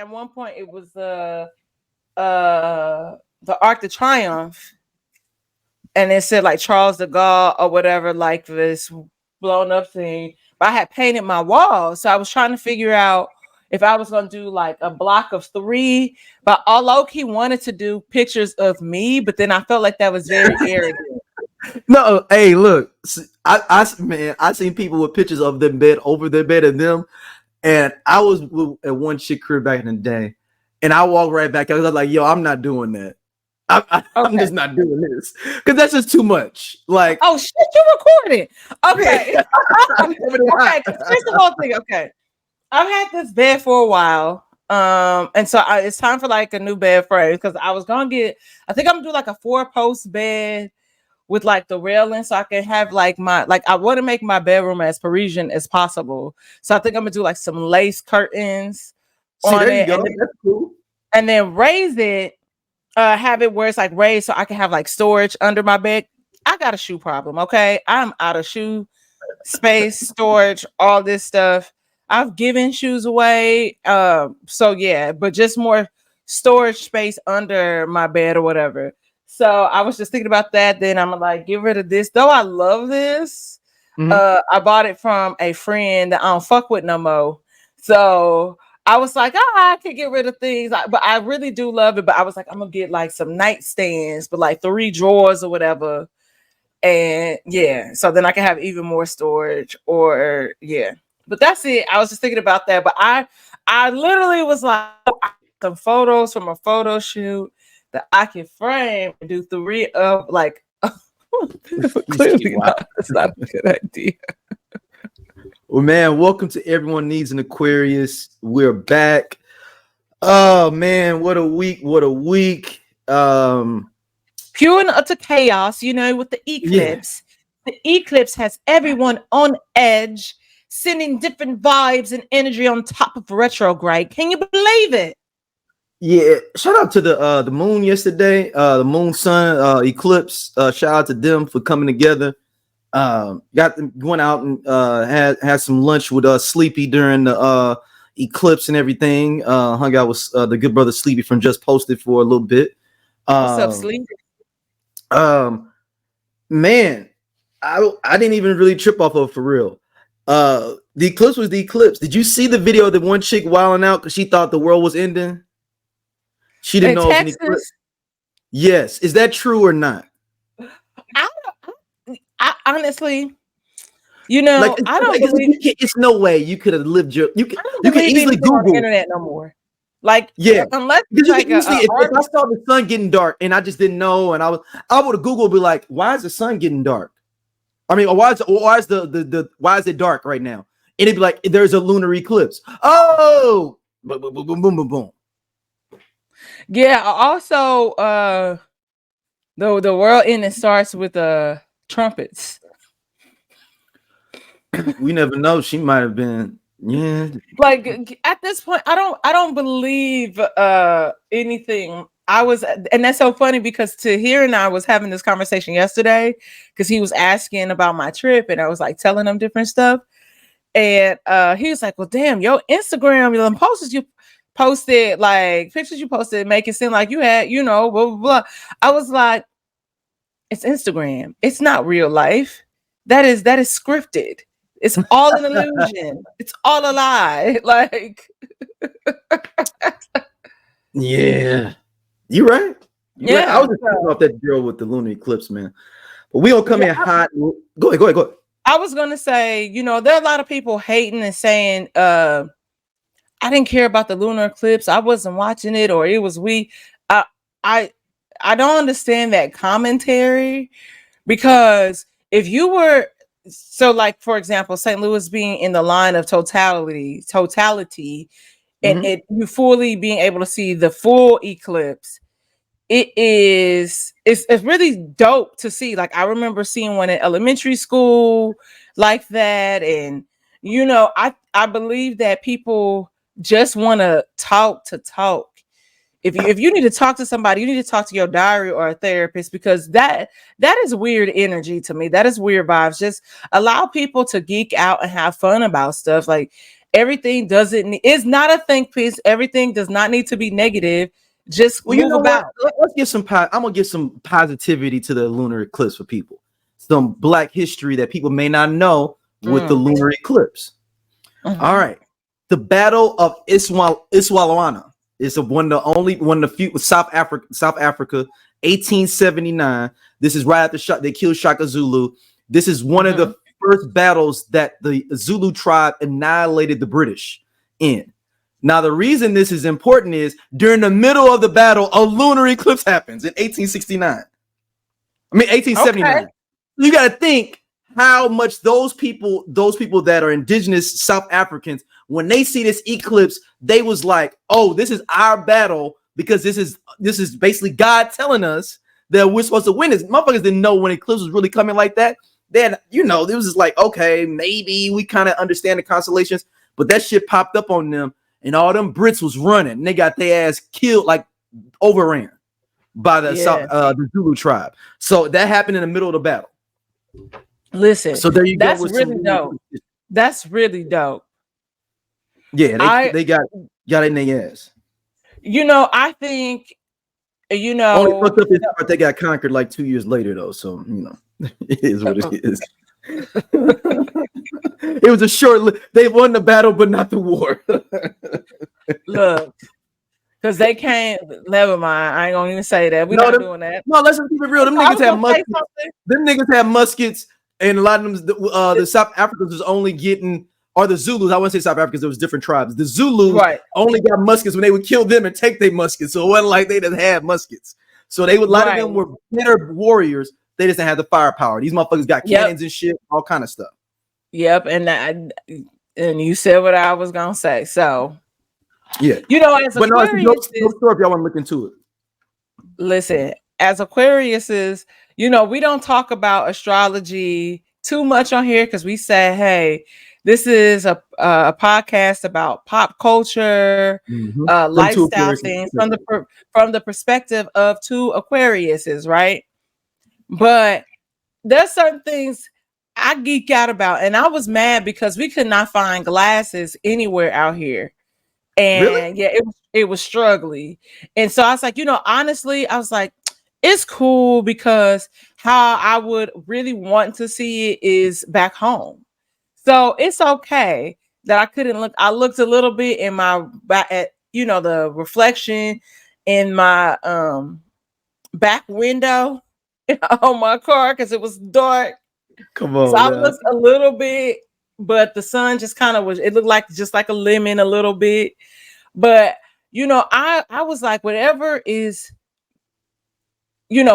at one point it was the Arc de Triomphe, and it said like Charles de Gaulle or whatever, like this blown up thing. But I had painted my wall, so I was trying to figure out if I was gonna do like a block of 3. But all low-key wanted to do pictures of me, but then I felt like that was very arrogant. No, hey, look, I seen people with pictures of their bed over their bed and them, and I was at one chick crib back in the day, and I walked right back. I was like, "Yo, I'm not doing that. I'm just not doing this because that's just too much." Like, oh shit, you recorded? Okay, okay. Here's the whole thing. Okay, I've had this bed for a while. And so it's time for like a new bed frame because I was gonna get. I think I'm gonna do like a 4-post bed with like the railing so I can have like I want to make my bedroom as Parisian as possible. So I think I'm gonna do like some lace curtains on it. And then, that's cool. And then raise it, have it where it's like raised so I can have like storage under my bed. I got a shoe problem, okay? I'm out of shoe space, storage, all this stuff. I've given shoes away. So yeah, but just more storage space under my bed or whatever. So I was just thinking about that. Then I'm like, get rid of this. Though I love this. I bought it from a friend that I don't fuck with no more. So I was like, I can get rid of things. But I really do love it. But I was like, I'm going to get like some nightstands, but like 3 drawers or whatever. And yeah, so then I can have even more storage or yeah. But that's it. I was just thinking about that. But I literally was like, some photos from a photo shoot that I can frame and do 3 of like clearly that's not a good idea. Well, man, welcome to Everyone Needs an Aquarius. We're back. Oh man, what a week! What a week! Pure and utter chaos, you know, with the eclipse. Yeah. The eclipse has everyone on edge, sending different vibes and energy on top of retrograde. Can you believe it? Yeah, shout out to the moon yesterday, the moon sun eclipse. Shout out to them for coming together. Went out and had some lunch with Sleepy during the eclipse and everything. Hung out with the good brother Sleepy from Just Posted for a little bit. What's up, Sleepy? Man, I didn't even really trip off of for real. The eclipse was the eclipse. Did you see the video of the one chick wilding out because she thought the world was ending? She didn't know it was an eclipse. Yes. Is that true or not? I honestly, you know, like, I don't believe it's no way you could have lived your you can easily Google on the internet no more. Like, yeah, unless it's like if I saw the sun getting dark and I just didn't know, and I would have Googled, be like, why is the sun getting dark? I mean, why is it dark right now? And it'd be like, there's a lunar eclipse. Oh, boom, boom, boom, boom, boom, boom. Yeah. Also, the world ending starts with trumpets. We never know. She might have been. Yeah. Like at this point, I don't believe anything. And that's so funny because Tahir and I was having this conversation yesterday because he was asking about my trip and I was like telling him different stuff. And he was like, well, damn, your Instagram, your posters you posted, like pictures you posted, make it seem like you had, you know, blah, blah, blah. I was like, it's Instagram. It's not real life. That is scripted. It's all an illusion. It's all a lie. Like, yeah, you're right. You're right. I was just talking about that girl with the lunar eclipse, man. But we don't come in hot. Go ahead. I was gonna say, you know, there are a lot of people hating and saying, I didn't care about the lunar eclipse. I wasn't watching it, or it was I don't understand that commentary because if you were like, for example, St. Louis being in the line of totality, and you fully being able to see the full eclipse, it's really dope to see. Like, I remember seeing one in elementary school like that, and you know, I believe that people just want to talk. If you need to talk to somebody, you need to talk to your diary or a therapist, because that is weird energy to me. That is weird vibes. Just allow people to geek out and have fun about stuff. Like, everything doesn't it's not a think piece. Everything does not need to be negative. Just well, you know about. what? Let's get some. I'm gonna get some positivity to the lunar eclipse for people. Some Black history that people may not know with the lunar eclipse. All right, the Battle of Iswalwana is one of the few South Africa, 1879. This is right after they killed Shaka Zulu. This is one of the first battles that the Zulu tribe annihilated the British in. Now, the reason this is important is during the middle of the battle, a lunar eclipse happens in 1879. Okay. You got to think how much those people that are indigenous South Africans, when they see this eclipse, they was like, "Oh, this is our battle," because this is basically God telling us that we're supposed to win this. Motherfuckers didn't know when eclipse was really coming like that. Then, it was just like, okay, maybe we kind of understand the constellations, but that shit popped up on them, and all them Brits was running, and they got their ass killed, like overran by the the Zulu tribe. So that happened in the middle of the battle. Listen, so there you that's go. Really dope. That's really dope. Yeah, they got in their ass. I think, only fucked up is part they got conquered like 2 years later, though. So it is what it is. It was a short. They won the battle, but not the war. Look, because they can't. Never mind. I ain't gonna even say that. We're not doing that. No, let's just keep it real. Them niggas have muskets. Them niggas have muskets, and a lot of them, the South Africans was only getting, or the Zulus. I wouldn't say South Africans. There was different tribes. The Zulus only got muskets when they would kill them and take their muskets. So it wasn't like they didn't have muskets. So a lot of them were better warriors. They just didn't have the firepower. These motherfuckers got cannons and shit, all kind of stuff. Yep, and you said what I was gonna say. So yeah, as Aquarius, no story if y'all want to look into it. Listen, as Aquariuses, we don't talk about astrology too much on here because we say, hey, this is a podcast about pop culture, lifestyle things from the perspective of two Aquariuses, right? But there's certain things I geek out about, and I was mad because we could not find glasses anywhere out here, and it was struggling. And so I was like, honestly, I was like, it's cool because how I would really want to see it is back home. So it's okay that I couldn't look. I looked a little bit in my back at the reflection in my back window on my car because it was dark. Come on. So I looked a little bit, but the sun just kind of it looked like just like a lemon a little bit. But I was like, whatever is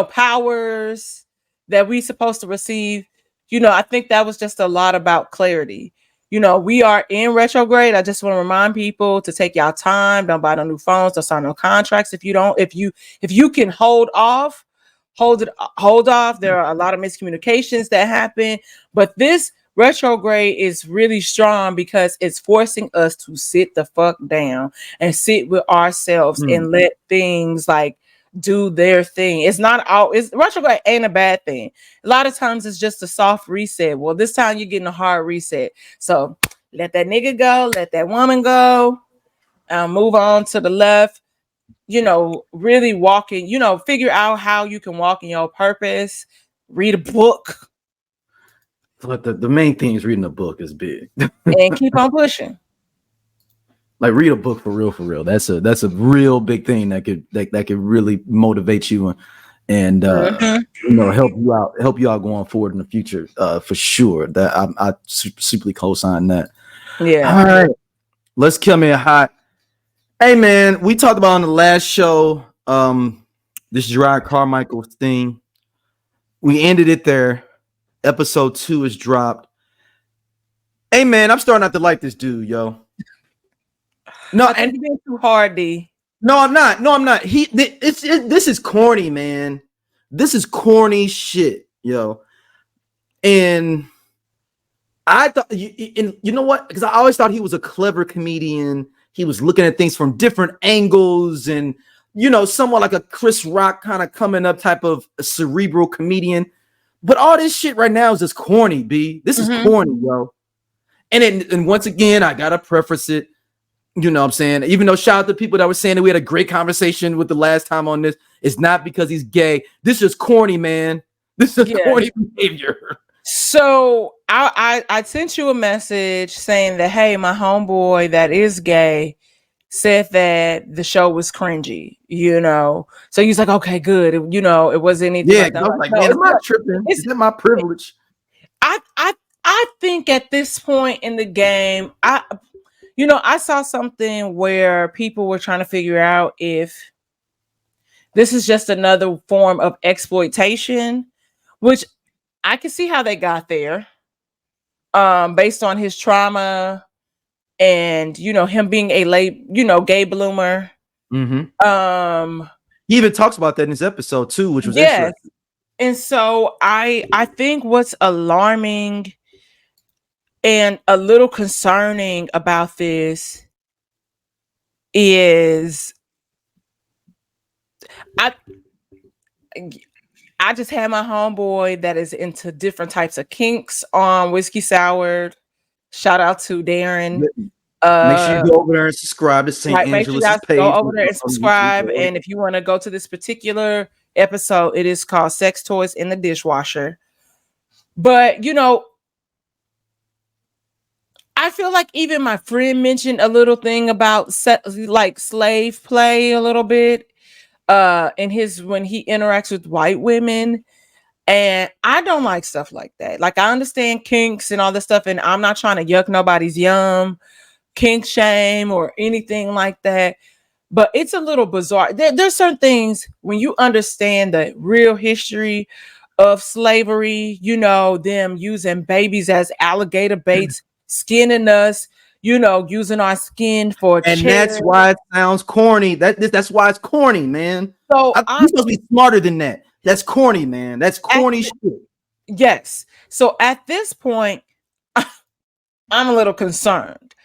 powers that we supposed to receive, I think that was just a lot about clarity. We are in retrograde. I just want to remind people to take y'all time. Don't buy no new phones. Don't sign no contracts. If you can hold off. Hold off. There are a lot of miscommunications that happen, but this retrograde is really strong because it's forcing us to sit the fuck down and sit with ourselves and let things like do their thing. Retrograde ain't a bad thing. A lot of times it's just a soft reset. Well, this time you're getting a hard reset. So let that nigga go, let that woman go, move on to the left. Really walking, figure out how you can walk in your purpose, read a book. But the main thing is reading a book is big. And keep on pushing. Like read a book for real. That's a real big thing that could really motivate you and help you out going forward in the future for sure. That I super co-sign that. Yeah. All right. Let's come in hot. Hey man, we talked about on the last show this Jerrod Carmicheal thing. We ended it there. Episode 2 is dropped. Hey man, I'm starting not to like this dude, yo. No, and you're being too hard, D. No, I'm not. This is corny, man. This is corny shit, yo. And I thought, you know what? Because I always thought he was a clever comedian. He was looking at things from different angles and, somewhat like a Chris Rock kind of coming up type of a cerebral comedian. But all this shit right now is just corny, B. This is corny, yo. And once again, I gotta preface it. You know what I'm saying? Even though shout out to people that were saying that we had a great conversation with the last time on this, it's not because he's gay. This is corny, man. This is corny behavior. So I sent you a message saying that, hey, my homeboy that is gay said that the show was cringy, you know. So he's like, okay, good. It wasn't anything like that. I was like, man, am I tripping? Is that my privilege? I think at this point in the game, I saw something where people were trying to figure out if this is just another form of exploitation, which I can see how they got there, based on his trauma and him being a late, gay bloomer. Mm-hmm. He even talks about that in his episode too, which was interesting. And so I think what's alarming and a little concerning about this is I just had my homeboy that is into different types of kinks on Whiskey Sour. Shout out to Darren. Make sure you go over there and subscribe to St. Angela's page. Go over there and subscribe. And if you want to go to this particular episode, it is called Sex Toys in the Dishwasher. But, I feel like even my friend mentioned a little thing about slave play a little bit when he interacts with white women. And I don't like stuff like that. Like, I understand kinks and all this stuff, and I'm not trying to yuck nobody's yum, kink shame, or anything like that. But it's a little bizarre. There's certain things when you understand the real history of slavery, them using babies as alligator baits, skinning us, using our skin for and that's why it sounds corny. That's why it's corny, man. So you're supposed to be smarter than that. That's corny, man. That's corny shit. Yes. So at this point, I'm a little concerned,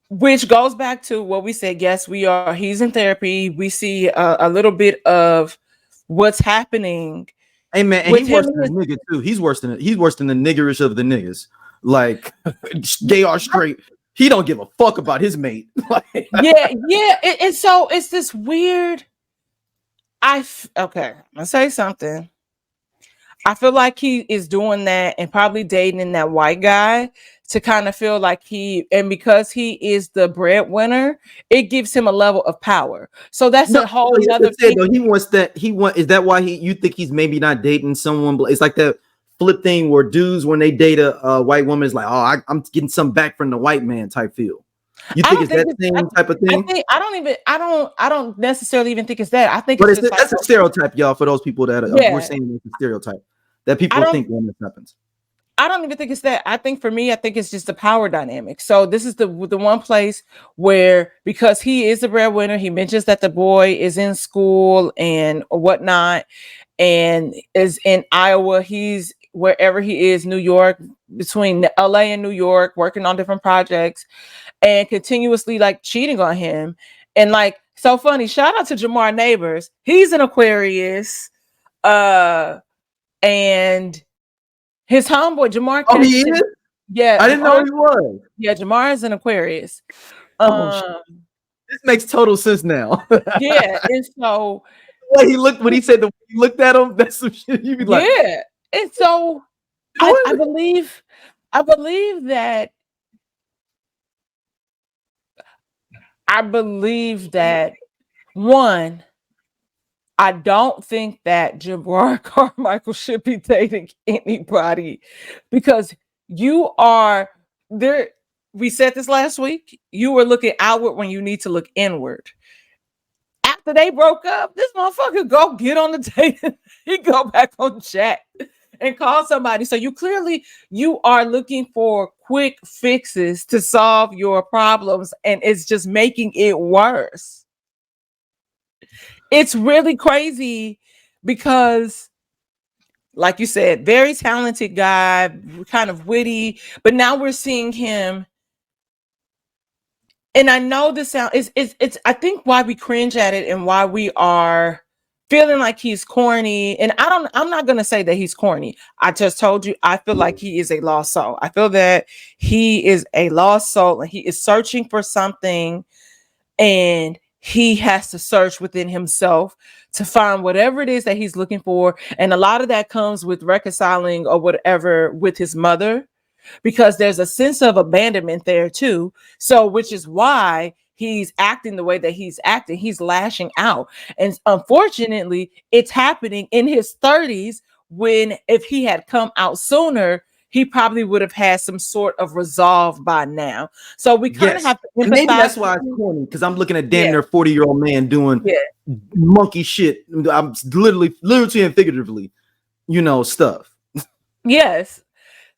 which goes back to what we said. Yes, he's in therapy. We see a little bit of what's happening. Hey man, and he's worse than a nigga too. He's worse than the niggerish of the niggas. Like, gay or straight, he don't give a fuck about his mate. Yeah. And so it's this weird. I'm gonna say something. I feel like he is doing that and probably dating that white guy to kind of feel like because he is the breadwinner, it gives him a level of power. So that's a whole other thing. Is that why you think he's maybe not dating someone? It's like that flip thing where dudes, when they date a white woman, is like, oh, I'm getting some back from the white man type feel. You think it's that same type of thing? I don't necessarily even think it's that. I think that's a stereotype, y'all, for those people that we're saying it's a stereotype that people think when this happens. I don't even think it's that. I think for me, it's just the power dynamic. So this is the one place where, because he is the breadwinner, he mentions that the boy is in school and whatnot, and is in Iowa. He's wherever he is, New York, between LA and New York, working on different projects, and continuously like cheating on him. And like, so funny, shout out to Jamar Neighbors. He's an Aquarius. And his homeboy Jamar. Oh, he is? Yeah. I didn't know he was. Yeah, Jamar is an Aquarius. This makes total sense now. Yeah, and so when he said that he looked at him, that's some shit you'd be like, yeah. And so I believe that one, I don't think that Jerrod Carmicheal should be dating anybody, because you are there. We said this last week. You were looking outward when you need to look inward. After they broke up, this motherfucker go get on the date. He go back on chat and call somebody. So you are looking for quick fixes to solve your problems, and it's just making it worse. It's really crazy because, like you said, very talented guy, kind of witty, but now we're seeing him. And I know this sound is I think why we cringe at it and why we are feeling like he's corny. And I'm not gonna say that he's corny. I just told you I feel like he is a lost soul. I feel that he is a lost soul and he is searching for something, and he has to search within himself to find whatever it is that he's looking for. And a lot of that comes with reconciling or whatever with his mother, because there's a sense of abandonment there too. So, which is why he's acting the way that he's acting. He's lashing out. And unfortunately, it's happening in his 30s, when if he had come out sooner, he probably would have had some sort of resolve by now. So we kind of have to empathize. And maybe that's why it's corny, because I'm looking at damn near 40-year-old man doing monkey shit. I'm literally and figuratively, stuff. Yes.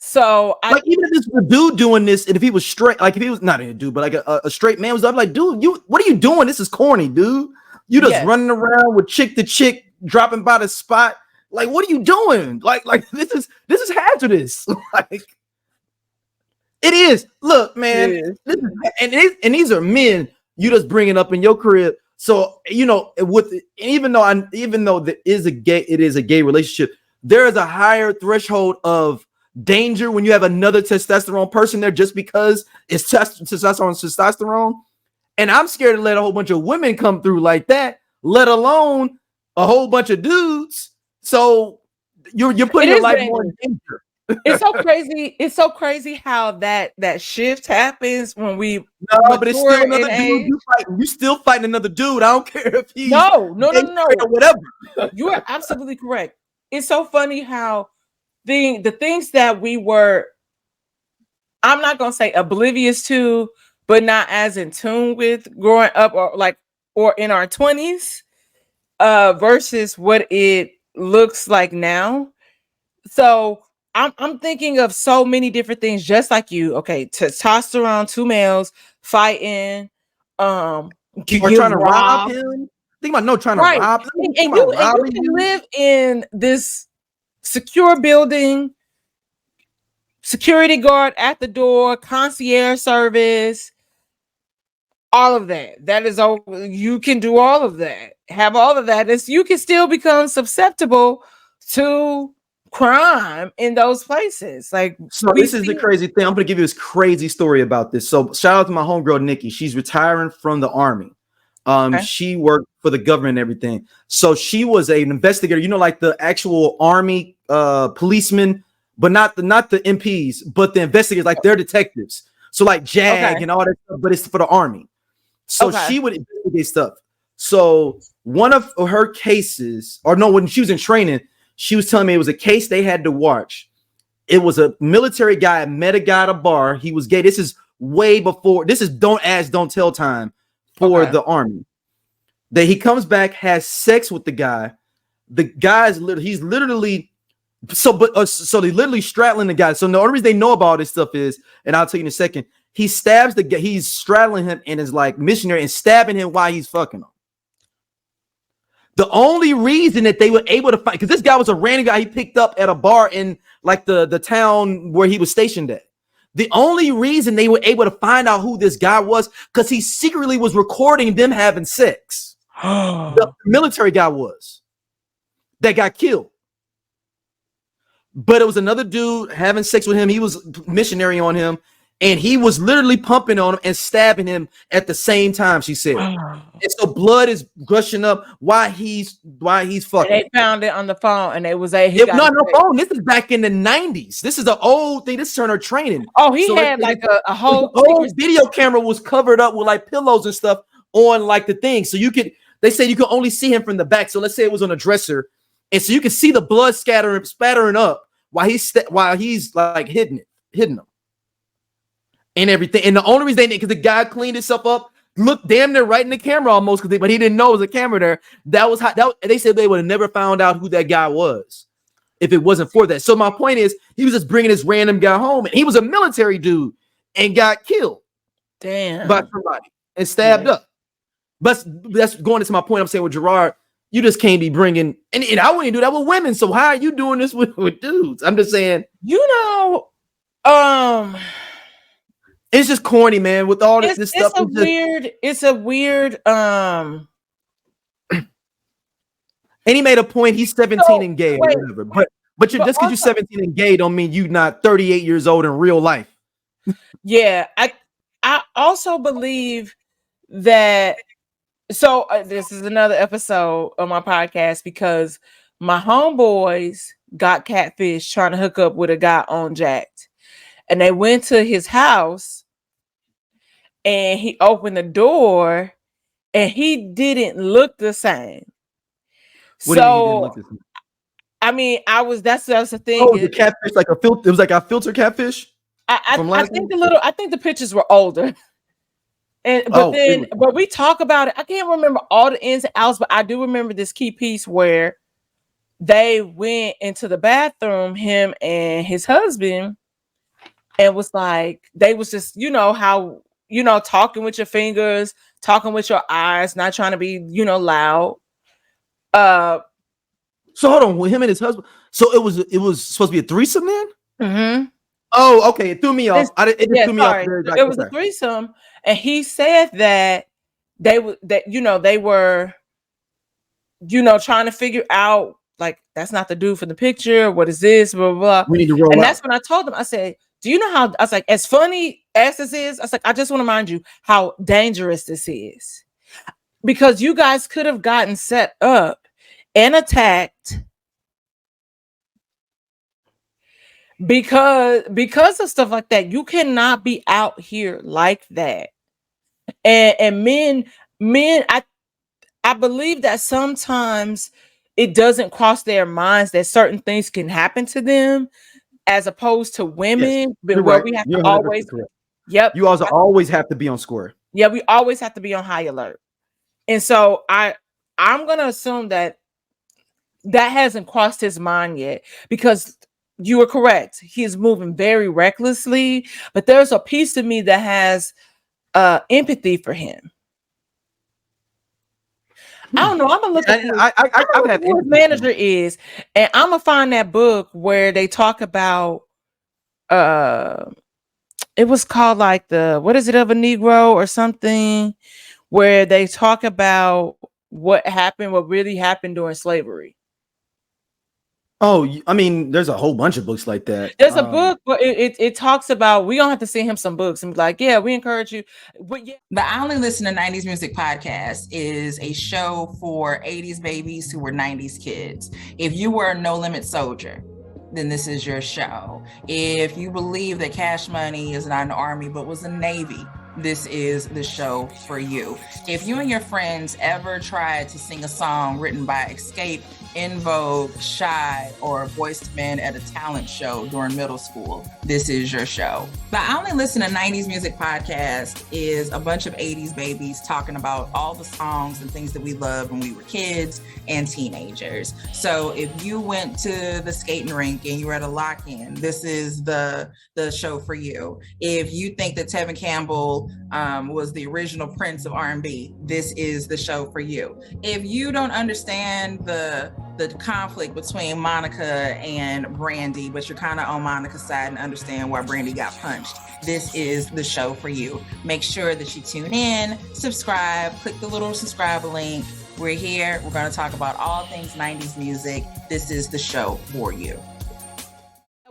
So like, even if this was a dude doing this, and if he was straight, like if he was not a dude, but like a straight man was up, like, dude, what are you doing? This is corny, dude. You just running around with chick to chick, dropping by the spot. Like, what are you doing? Like this is hazardous. Like, it is. Look, man, and these are men you just bringing up in your career. So even though there is a gay relationship, there is a higher threshold of danger when you have another testosterone person there, just because it's testosterone. And I'm scared to let a whole bunch of women come through like that, let alone a whole bunch of dudes. So you're putting your life more in danger. It's so crazy. It's so crazy how that shift happens when we. No, but it's still another dude. You still fighting another dude. I don't care if he's no, or whatever. You are absolutely correct. It's so funny how the things that we were, I'm not gonna say oblivious to, but not as in tune with growing up, or in our 20s, versus what it looks like now. So I'm thinking of so many different things, just like you. Okay, testosterone, two males fighting, or trying to rob him. Think about trying to rob him. And you can live in this secure building, security guard at the door, concierge service, all of that. That is all. You can do all of that. Have all of that. You can still become susceptible to crime in those places. Like, so this is the crazy thing. I'm gonna give you this crazy story about this. So shout out to my homegirl Nikki. She's retiring from the army. She worked for the government and everything. So she was an investigator, like the actual army policemen, but not the MPs, but the investigators, like they're detectives. So like JAG and all that stuff, but it's for the army. So she would investigate stuff. So one of her cases, when she was in training, she was telling me it was a case they had to watch. It was a military guy met a guy at a bar. He was gay. This is way before. This is don't ask, don't tell time for the army. That he comes back, has sex with the guy. The guy's he's literally so they literally straddling the guy. So the only reason they know about all this stuff is, and I'll tell you in a second, he stabs the guy. He's straddling him and is like missionary and stabbing him while he's fucking him. The only reason that they were able to find, because this guy was a random guy he picked up at a bar in like the town where he was stationed at. The only reason they were able to find out who this guy was, because he secretly was recording them having sex. The military guy that got killed. But it was another dude having sex with him. He was missionary on him. And he was literally pumping on him and stabbing him at the same time, she said. And so blood is gushing up while he's fucking. And they found it on the phone, and it was no phone. This is back in the 90s. This is the old thing. This is her training. Oh, he had like a whole video camera was covered up with like pillows and stuff on like the thing. So they said you could only see him from the back. So let's say it was on a dresser. And so you can see the blood spattering up while he's like hitting them. And everything. And the only reason because the guy cleaned himself up, looked damn near right in the camera almost, but he didn't know it was a camera there. That was how they said they would have never found out who that guy was if it wasn't for that. So my point is, he was just bringing this random guy home, and he was a military dude and got killed by somebody and stabbed up. But that's going into my point. I'm saying with Jerrod, you just can't be bringing, and I wouldn't do that with women. So how are you doing this with dudes? I'm just saying, it's just corny, man. With all this stuff, it's a weird. And And he made a point. He's 17 and gay or whatever. But just because you're 17 and gay don't mean you not 38 years old in real life. Yeah, I also believe that. So this is another episode of my podcast because my homeboys got catfish trying to hook up with a guy on Jacked, and they went to his house, and he opened the door, and he didn't look the same. What do you mean he didn't look the same? I mean, that's the thing. Oh, the catfish like a filter. It was like a filter catfish. I think the pictures were older. But we talk about it. I can't remember all the ins and outs, but I do remember this key piece where they went into the bathroom, him and his husband, and was like, they was just, how, talking with your fingers, talking with your eyes, not trying to be, loud. So hold on, with him and his husband. So it was supposed to be a threesome then? Mm-hmm. Oh, okay. It threw me off. It threw me off. It was a threesome, and he said that they were, trying to figure out, like, that's not the dude for the picture. What is this? Blah, blah, blah. We need to roll. And that's when I told them. I said, "Do you know how?" I was like, "As funny as this is," I was like, "I just want to remind you how dangerous this is, because you guys could have gotten set up and attacked." Because of stuff like that, you cannot be out here like that. And men, I believe that sometimes it doesn't cross their minds that certain things can happen to them, as opposed to women, where right. We have to always, yep. You also always have to be on square. Yeah, we always have to be on high alert. And so I'm gonna assume that hasn't crossed his mind yet, because you are correct. He is moving very recklessly, but there's a piece of me that has empathy for him. I don't know. I'm gonna look at who his manager is, and I'm gonna find that book where they talk about. It was called like what is it of a Negro or something, where they talk about what really happened during slavery. Oh, I mean, there's a whole bunch of books like that. There's a book, but it talks about, we gonna have to send him some books and be like, yeah, we encourage you. But yeah. The I Only Listen to 90s Music podcast is a show for 80s babies who were 90s kids. If you were a No Limit soldier, then this is your show. If you believe that Cash Money is not an army but was a Navy, this is the show for you. If you and your friends ever tried to sing a song written by Escape, In Vogue, Shy, or Boyz II Men at a talent show during middle school, this is your show. The I Only Listen to 90s Music podcast is a bunch of 80s babies talking about all the songs and things that we loved when we were kids and teenagers. So if you went to the skating rink and you were at a lock-in, this is the show for you. If you think that Tevin Campbell was the original Prince of R&B, this is the show for you. If you don't understand the conflict between Monica and Brandy, but you're kind of on Monica's side and understand why Brandy got punched, this is the show for you. Make sure that you tune in, subscribe, click the little subscribe link. We're here. We're going to talk about all things 90s music. This is the show for you.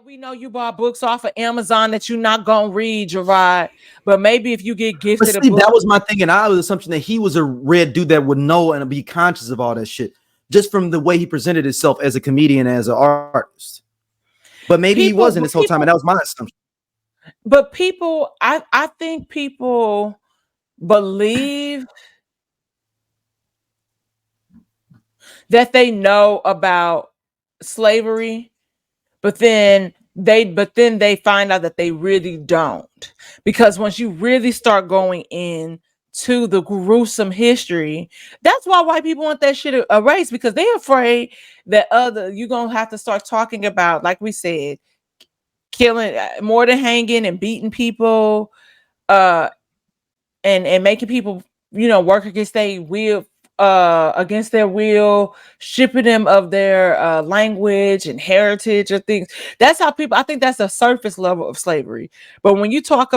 We know you bought books off of Amazon that you're not going to read, Jerrod, but maybe if you get gifted a book. That was my thing, and I was assumption that he was a red dude that would know and be conscious of all that shit, just from the way he presented himself as a comedian, as an artist. But maybe he wasn't this whole time, and that was my assumption. But people, I think people believe that they know about slavery, but then they find out that they really don't. Because once you really start going in to the gruesome history, that's why white people want that shit erased, because they're afraid that you're gonna have to start talking about, like we said, killing more than hanging and beating people, and making people, work against their will, stripping them of their language and heritage or things. That's how people, I think that's the surface level of slavery. But when you start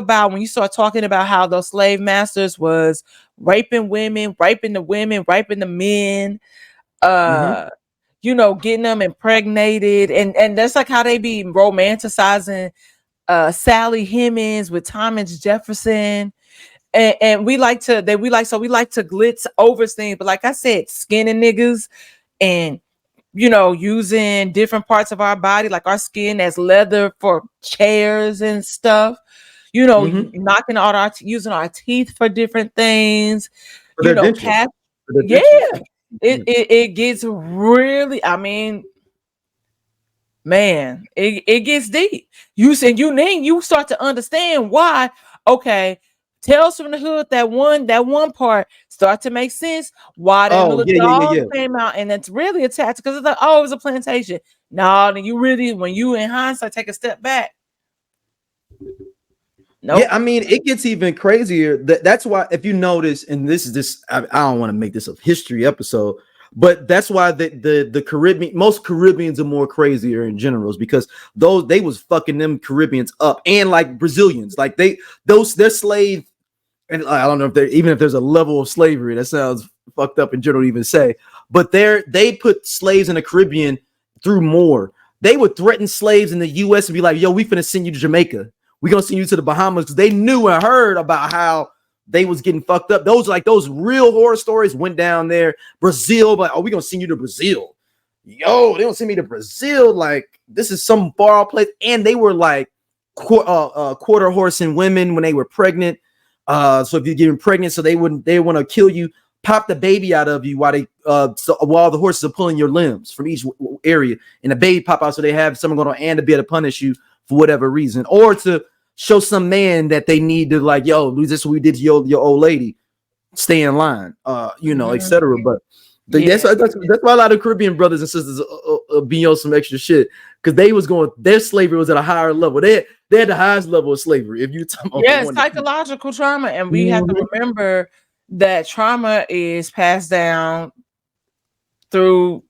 talking about how those slave masters was raping women, raping the men, you know, getting them impregnated, and that's like how they be romanticizing Sally Hemings with Thomas Jefferson. And we like to glitz over things, but like I said, skinning niggas and you know, using different parts of our body, like our skin as leather for chairs and stuff. You know, knocking out using our teeth for different things. For You their know, dentures. yeah, it gets really. I mean, man, it gets deep. You start to understand why. Okay, Tales from the Hood, that one part start to make sense. Why that little dog came out, and it's really attached because it's like, oh, it was a plantation. No, then you really, when you in hindsight take a step back. Nope. Yeah, I mean, it gets even crazier. That's why, if you notice, and this is this, I don't want to make this a history episode, but that's why the Caribbean, most Caribbeans are more crazier in general, is because they was fucking them Caribbeans up, and like Brazilians, like they're slave, and I don't know if if there's a level of slavery, that sounds fucked up in general to even say, but they put slaves in the Caribbean through more. They would threaten slaves in the U.S. and be like, "Yo, we finna send you to Jamaica. We're gonna send you to the Bahamas," because they knew and heard about how they was getting fucked up. Those real horror stories went down there. Brazil, like, oh, we're gonna send you to Brazil. Yo, they don't send me to Brazil. Like, this is some far off place. And they were like quarter horse and women when they were pregnant. So if you're getting pregnant, so they want to kill you, pop the baby out of you while the horses are pulling your limbs from each area, and the baby pop out, so they have someone going on and to be able to punish you for whatever reason, or to show some man that they need to, like, yo, this is what we did to your old lady, stay in line, etc. But that's why a lot of Caribbean brothers and sisters be on some extra shit, because their slavery was at a higher level. They had the highest level of slavery. If you psychological trauma, and we have to remember that trauma is passed down through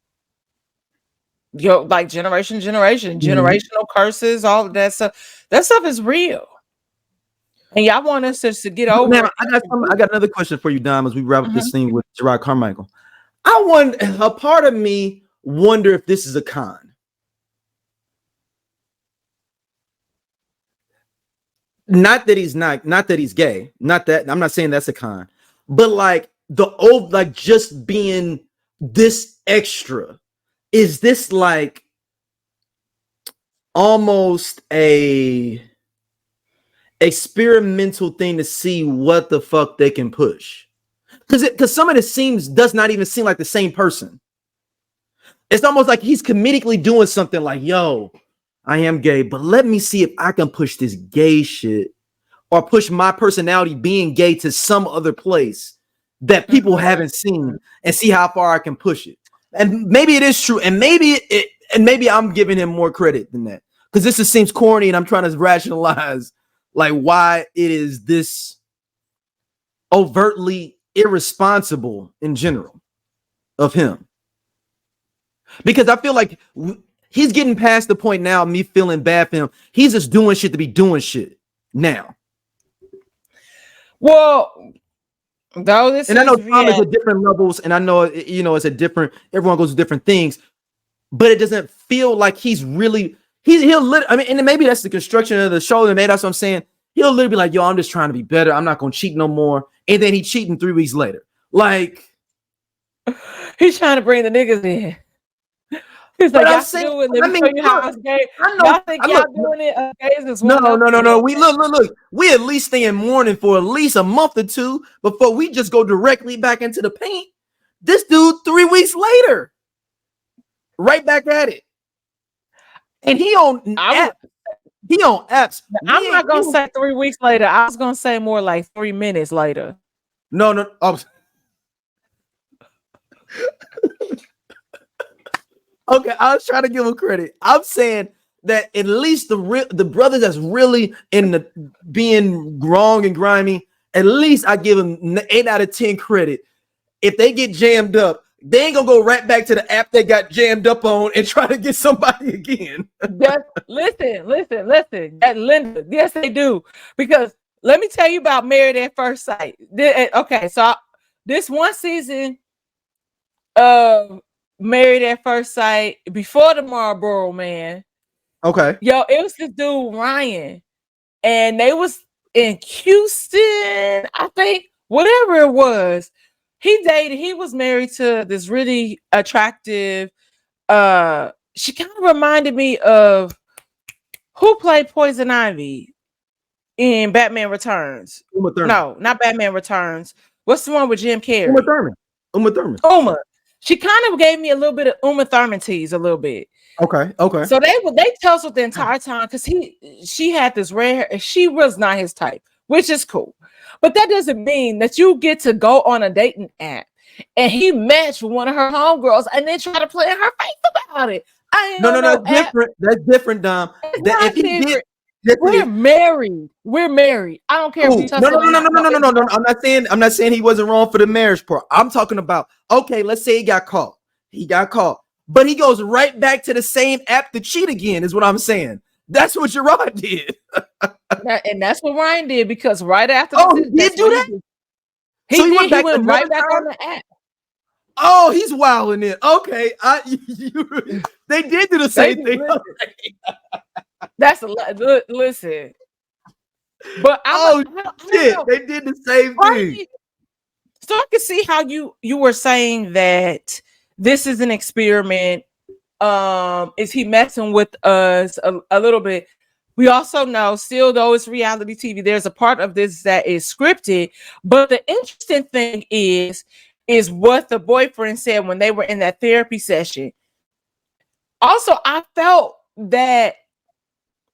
like generational curses, all of that stuff. That stuff is real, and y'all want us to get over. Now, I got another question for you, Dom, as we wrap up this thing with Jerrod Carmicheal. A part of me wonder if this is a con. Not that he's gay. Not that, I'm not saying that's a con, but like just being this extra. Is this like almost a experimental thing to see what the fuck they can push? Because some of the does not even seem like the same person. It's almost like he's comedically doing something like, yo, I am gay, but let me see if I can push this gay shit, or push my personality being gay to some other place that people haven't seen, and see how far I can push it. And maybe it is true, and maybe I'm giving him more credit than that, because this just seems corny, and I'm trying to rationalize like why it is this overtly irresponsible in general of him. Because I feel like he's getting past the point now of me feeling bad for him. He's just doing shit to be doing shit now. Well, I know trauma is at different levels, and I know it's a different. Everyone goes to different things, but it doesn't feel like he'll and maybe that's the construction of the show, and maybe that's what I'm saying. He'll literally be like, "Yo, I'm just trying to be better. I'm not gonna cheat no more," and then he cheating 3 weeks later. Like, he's trying to bring the niggas in. He's like, y'all show you how it's gay. Y'all think y'all doing it? No. We look. We at least stay in mourning for at least a month or two before we just go directly back into the paint. This dude 3 weeks later, right back at it, and he on apps. I'm not gonna say 3 weeks later. I was gonna say more like 3 minutes later. No. Okay, I was trying to give him credit. I'm saying that at least the brothers that's really in the being wrong and grimy, at least I give them 8 out of 10 credit. If they get jammed up, they ain't gonna go right back to the app they got jammed up on and try to get somebody again. Listen. That Linda, yes, they do. Because let me tell you about Married at First Sight. Okay, so this one season of Married at First Sight before the Marlboro Man. Okay. Yo, it was this dude Ryan, and they was in Houston, I think, whatever it was. He was married to this really attractive. She kind of reminded me of who played Poison Ivy in Batman Returns. Uma Thurman. No, not Batman Returns. What's the one with Jim Carrey? Uma Thurman. She kind of gave me a little bit of Uma Thurman tease, a little bit. Okay. So they tell us the entire time because she had this red hair and she was not his type, which is cool. But that doesn't mean that you get to go on a dating app and he matched with one of her homegirls and then try to play in her face about it. No, that's different. That's different, Dom. If he did, we're married. I don't care. If No. I'm not saying he wasn't wrong for the marriage part. I'm talking about, okay, let's say he got caught. But he goes right back to the same app to cheat again, is what I'm saying. That's what Jerrod did. And that's what Ryan did, because right after he did do that? He went right back on the app. Oh, he's wilding it. Okay. They did do the same thing. That's a lot. Listen. But they did the same thing. So I can see how you were saying that this is an experiment. Is he messing with us a little bit? We also know, still though it's reality TV, there's a part of this that is scripted. But the interesting thing is what the boyfriend said when they were in that therapy session. Also, I felt that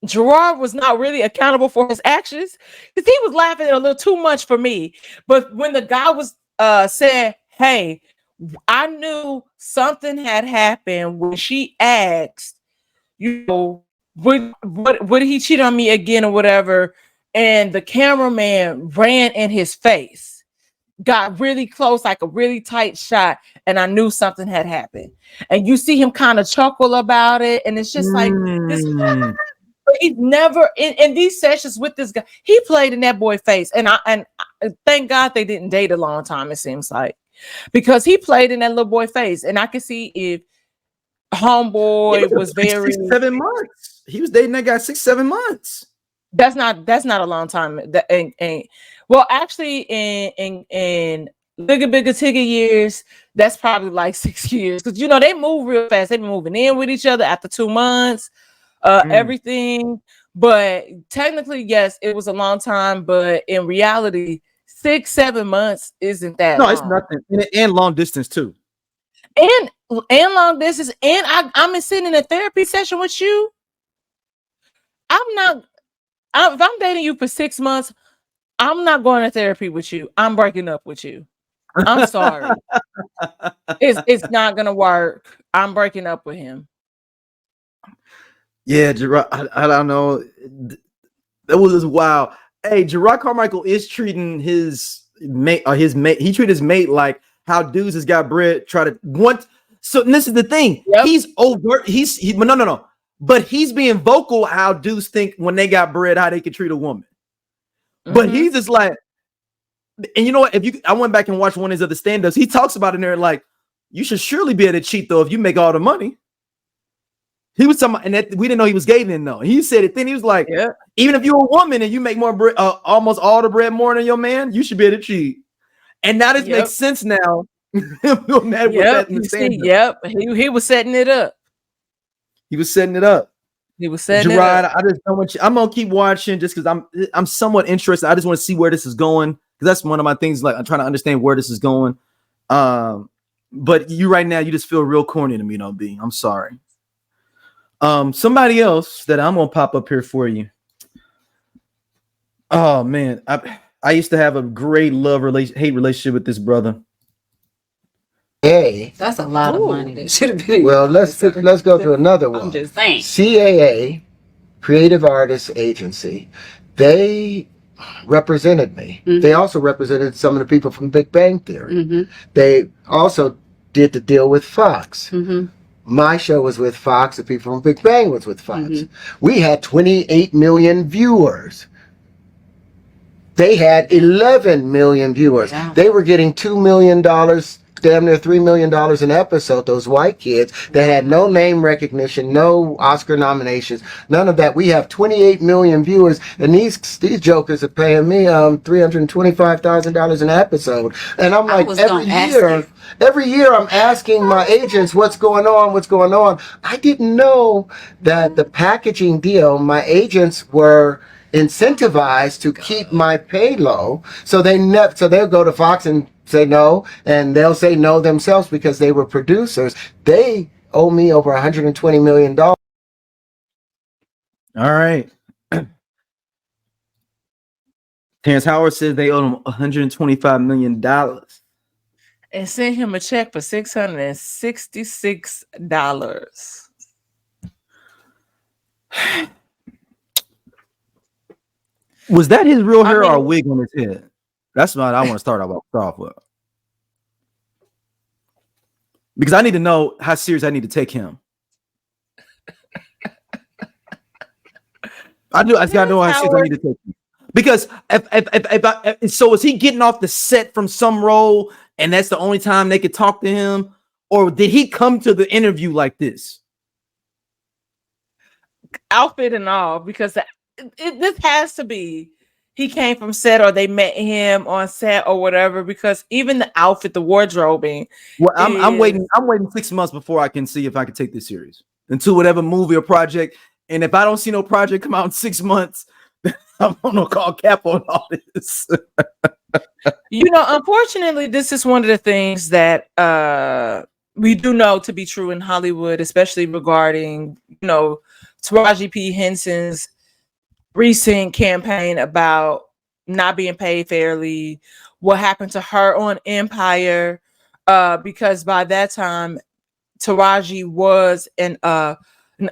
Jerrod was not really accountable for his actions because he was laughing a little too much for me. But when the guy was saying, hey, I knew something had happened when she asked, would he cheat on me again or whatever? And the cameraman ran in his face, got really close, like a really tight shot, and I knew something had happened. And you see him kind of chuckle about it, and it's just like this. But he's never in these sessions with this guy. He played in that boy's face, and I thank God they didn't date a long time. It seems like, because he played in that little boy face, and I could see if homeboy was very 6-7 months. He was dating that guy 6-7 months. That's not a long time. Well, actually, in bigger tigger years, that's probably like 6 years, because they move real fast. They've been moving in with each other after 2 months. Everything, but technically, yes, it was a long time, but in reality, 6-7 months isn't that long. It's nothing. And long distance too, and long distance, and I'm sitting in a therapy session with you. If I'm dating you for 6 months, I'm not going to therapy with you. I'm breaking up with you. I'm sorry. It's not gonna work. I'm breaking up with him. Yeah, Jerrod, I don't know. That was just wild. Hey, Jerrod Carmicheal is treating his mate, he treated his mate like how dudes has got bread, try to want. So this is the thing. Yep. He's overt. No. But he's being vocal how dudes think when they got bread, how they can treat a woman. Mm-hmm. But he's just like, and you know what? I went back and watched one of his other stand-ups. He talks about in there like, you should surely be able to cheat though if you make all the money. He was talking about, and we didn't know he was gay then though. He said it then. He was like, even if you're a woman and you make more bread, almost all the bread more than your man, you should be able to cheat. And now this makes sense now. He was setting it up. He was setting it up. Jerrod, I just don't want you. I'm gonna keep watching just because I'm somewhat interested. I just want to see where this is going, because that's one of my things. Like, I'm trying to understand where this is going. But you right now, you just feel real corny to me, B. I'm sorry. Somebody else that I'm gonna pop up here for you. Oh man, I used to have a great hate relationship with this brother. Hey, that's a lot of money. That should have been. Well, let's go to another one. I'm just saying. CAA, Creative Artists Agency, they represented me. Mm-hmm. They also represented some of the people from Big Bang Theory. Mm-hmm. They also did the deal with Fox. Mm-hmm. My show was with Fox. The people from Big Bang was with Fox. Mm-hmm. We had 28 million viewers. They had 11 million viewers. Yeah. They were getting $2 million damn near $3 million an episode, those white kids that had no name recognition, no Oscar nominations, none of that. We have 28 million viewers, and these jokers are paying me $325,000 an episode. And I'm like, every year I'm asking my agents what's going on. I didn't know that the packaging deal, my agents were incentivized to keep my pay low, so they'll go to Fox and say no, and they'll say no themselves because they were producers. They owe me over $120 million. All right. Terrence Howard says they owe him $125 million. And sent him a check for $666. Was that his real hair or a wig on his head? That's what I want to start off with. Because I need to know how serious I need to take him. I gotta know how serious I need to take him. Because so is he getting off the set from some role and that's the only time they could talk to him? Or did he come to the interview like this? Outfit and all, because this has to be he came from set or they met him on set or whatever, because even the outfit, the wardrobing. Well, I'm waiting 6 months before I can see if I can take this serious into whatever movie or project. And if I don't see no project come out in 6 months, I'm gonna call cap on all this. Unfortunately, this is one of the things that we do know to be true in Hollywood, especially regarding, Taraji P. Henson's recent campaign about not being paid fairly, what happened to her on Empire, because by that time, Taraji was an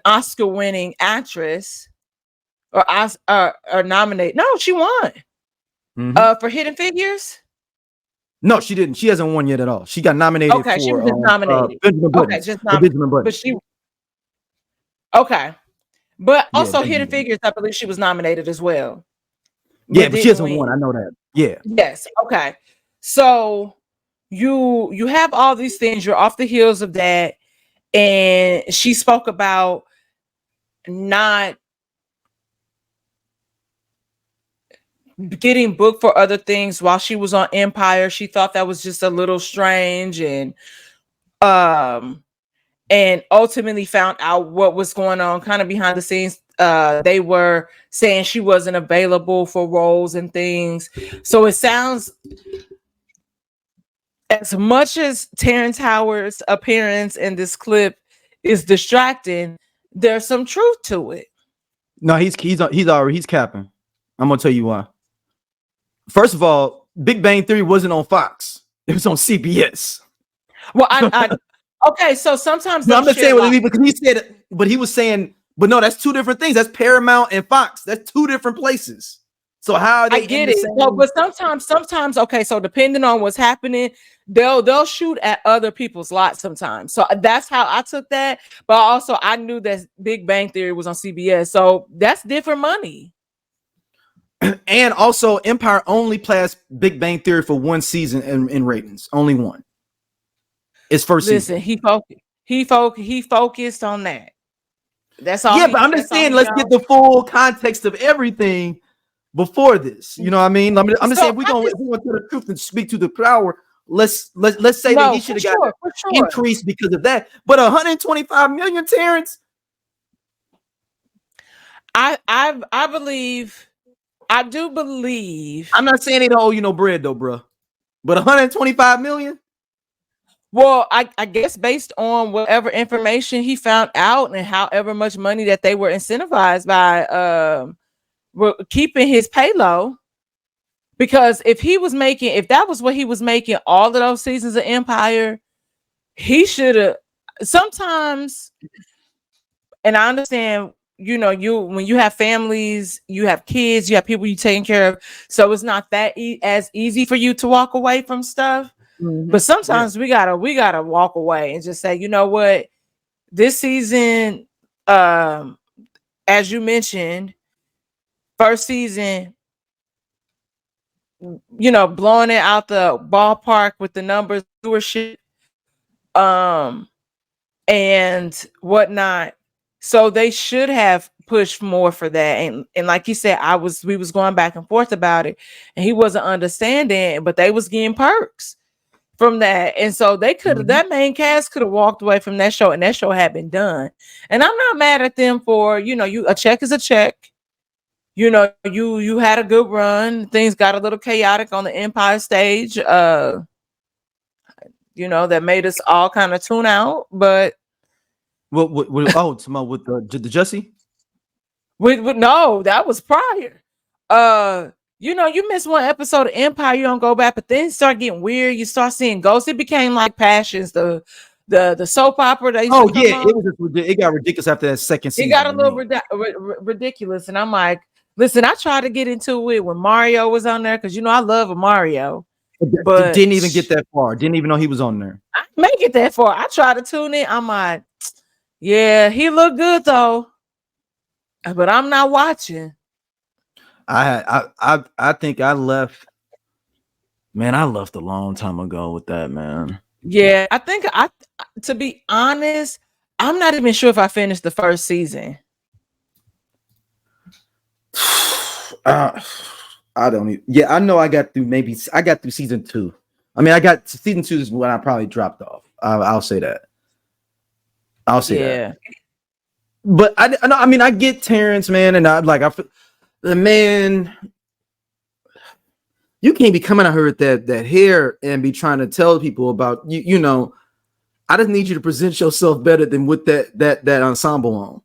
Oscar-winning actress or nominated. No, she won for Hidden Figures. No, she didn't. She hasn't won yet at all. She got nominated. Okay, she was just nominated. Benjamin Button. Okay, just nominated. But she. Okay. But also Hidden Figures, I believe she was nominated as well. Yeah, but she hasn't won. I know that. Yeah. Yes. Okay. So you have all these things. You're off the heels of that. And she spoke about not getting booked for other things while she was on Empire. She thought that was just a little strange, and ultimately found out what was going on kind of behind the scenes. They were saying she wasn't available for roles and things. So it sounds, as much as Terrence Howard's appearance in this clip is distracting, there's some truth to it. No, he's capping. I'm gonna tell you why. First of all, Big Bang Theory wasn't on Fox. It was on CBS. Well, okay, so sometimes I'm not saying because he said, but he was saying, but no, that's two different things. That's Paramount and Fox. That's two different places. So how are they? I get it. No, but sometimes, okay. So depending on what's happening, they'll shoot at other people's lots sometimes. So that's how I took that. But also, I knew that Big Bang Theory was on CBS, so that's different money. And also, Empire only passed Big Bang Theory for one season in ratings. Only one. It's first season. He focused on that. That's all. Yeah, but I'm just saying, let's get the full context of everything before this. You know what I mean? I'm just saying, if we want to tell the truth and speak to the power, let's say that he should have got increased because of that. But 125 million, Terrence. I do believe. I'm not saying they don't owe you no bread though, bro. But 125 million. Well, I guess based on whatever information he found out and however much money that they were incentivized by keeping his pay low. Because if that was what he was making all of those seasons of Empire, he should have sometimes, and I understand, when you have families, you have kids, you have people you taking care of. So it's not that as easy for you to walk away from stuff. Mm-hmm. But sometimes we gotta walk away and just say, you know what, this season, as you mentioned, first season, blowing it out the ballpark with the numbers, viewership, and whatnot. So they should have pushed more for that. And like you said, we was going back and forth about it, and he wasn't understanding, but they was getting perks from that. And so they could have, that main cast could have walked away from that show, and that show had been done. And I'm not mad at them for, a check is a check. You had a good run. Things got a little chaotic on the Empire stage. That made us all kind of tune out. But with the Jesse? No, that was prior. You miss one episode of Empire, you don't go back, but then start getting weird. You start seeing ghosts. It became like Passions, the soap opera. It got ridiculous after that second season. It got a little ridiculous, and I'm like, listen, I tried to get into it when Mario was on there because I love a Mario, but didn't even get that far. Didn't even know he was on there. I didn't make it that far. I tried to tune in. I'm like, yeah, he looked good though, but I'm not watching. I think I left. Man, I left a long time ago with that, man. Yeah, I think to be honest, I'm not even sure if I finished the first season. I don't even. Yeah, I know I got through season 2. I mean, season 2 is when I probably dropped off. I'll say that. I'll say that. But I get Terrence, man, and I feel the man. You can't be coming out here with that hair and be trying to tell people about you. I just need you to present yourself better than with that ensemble on.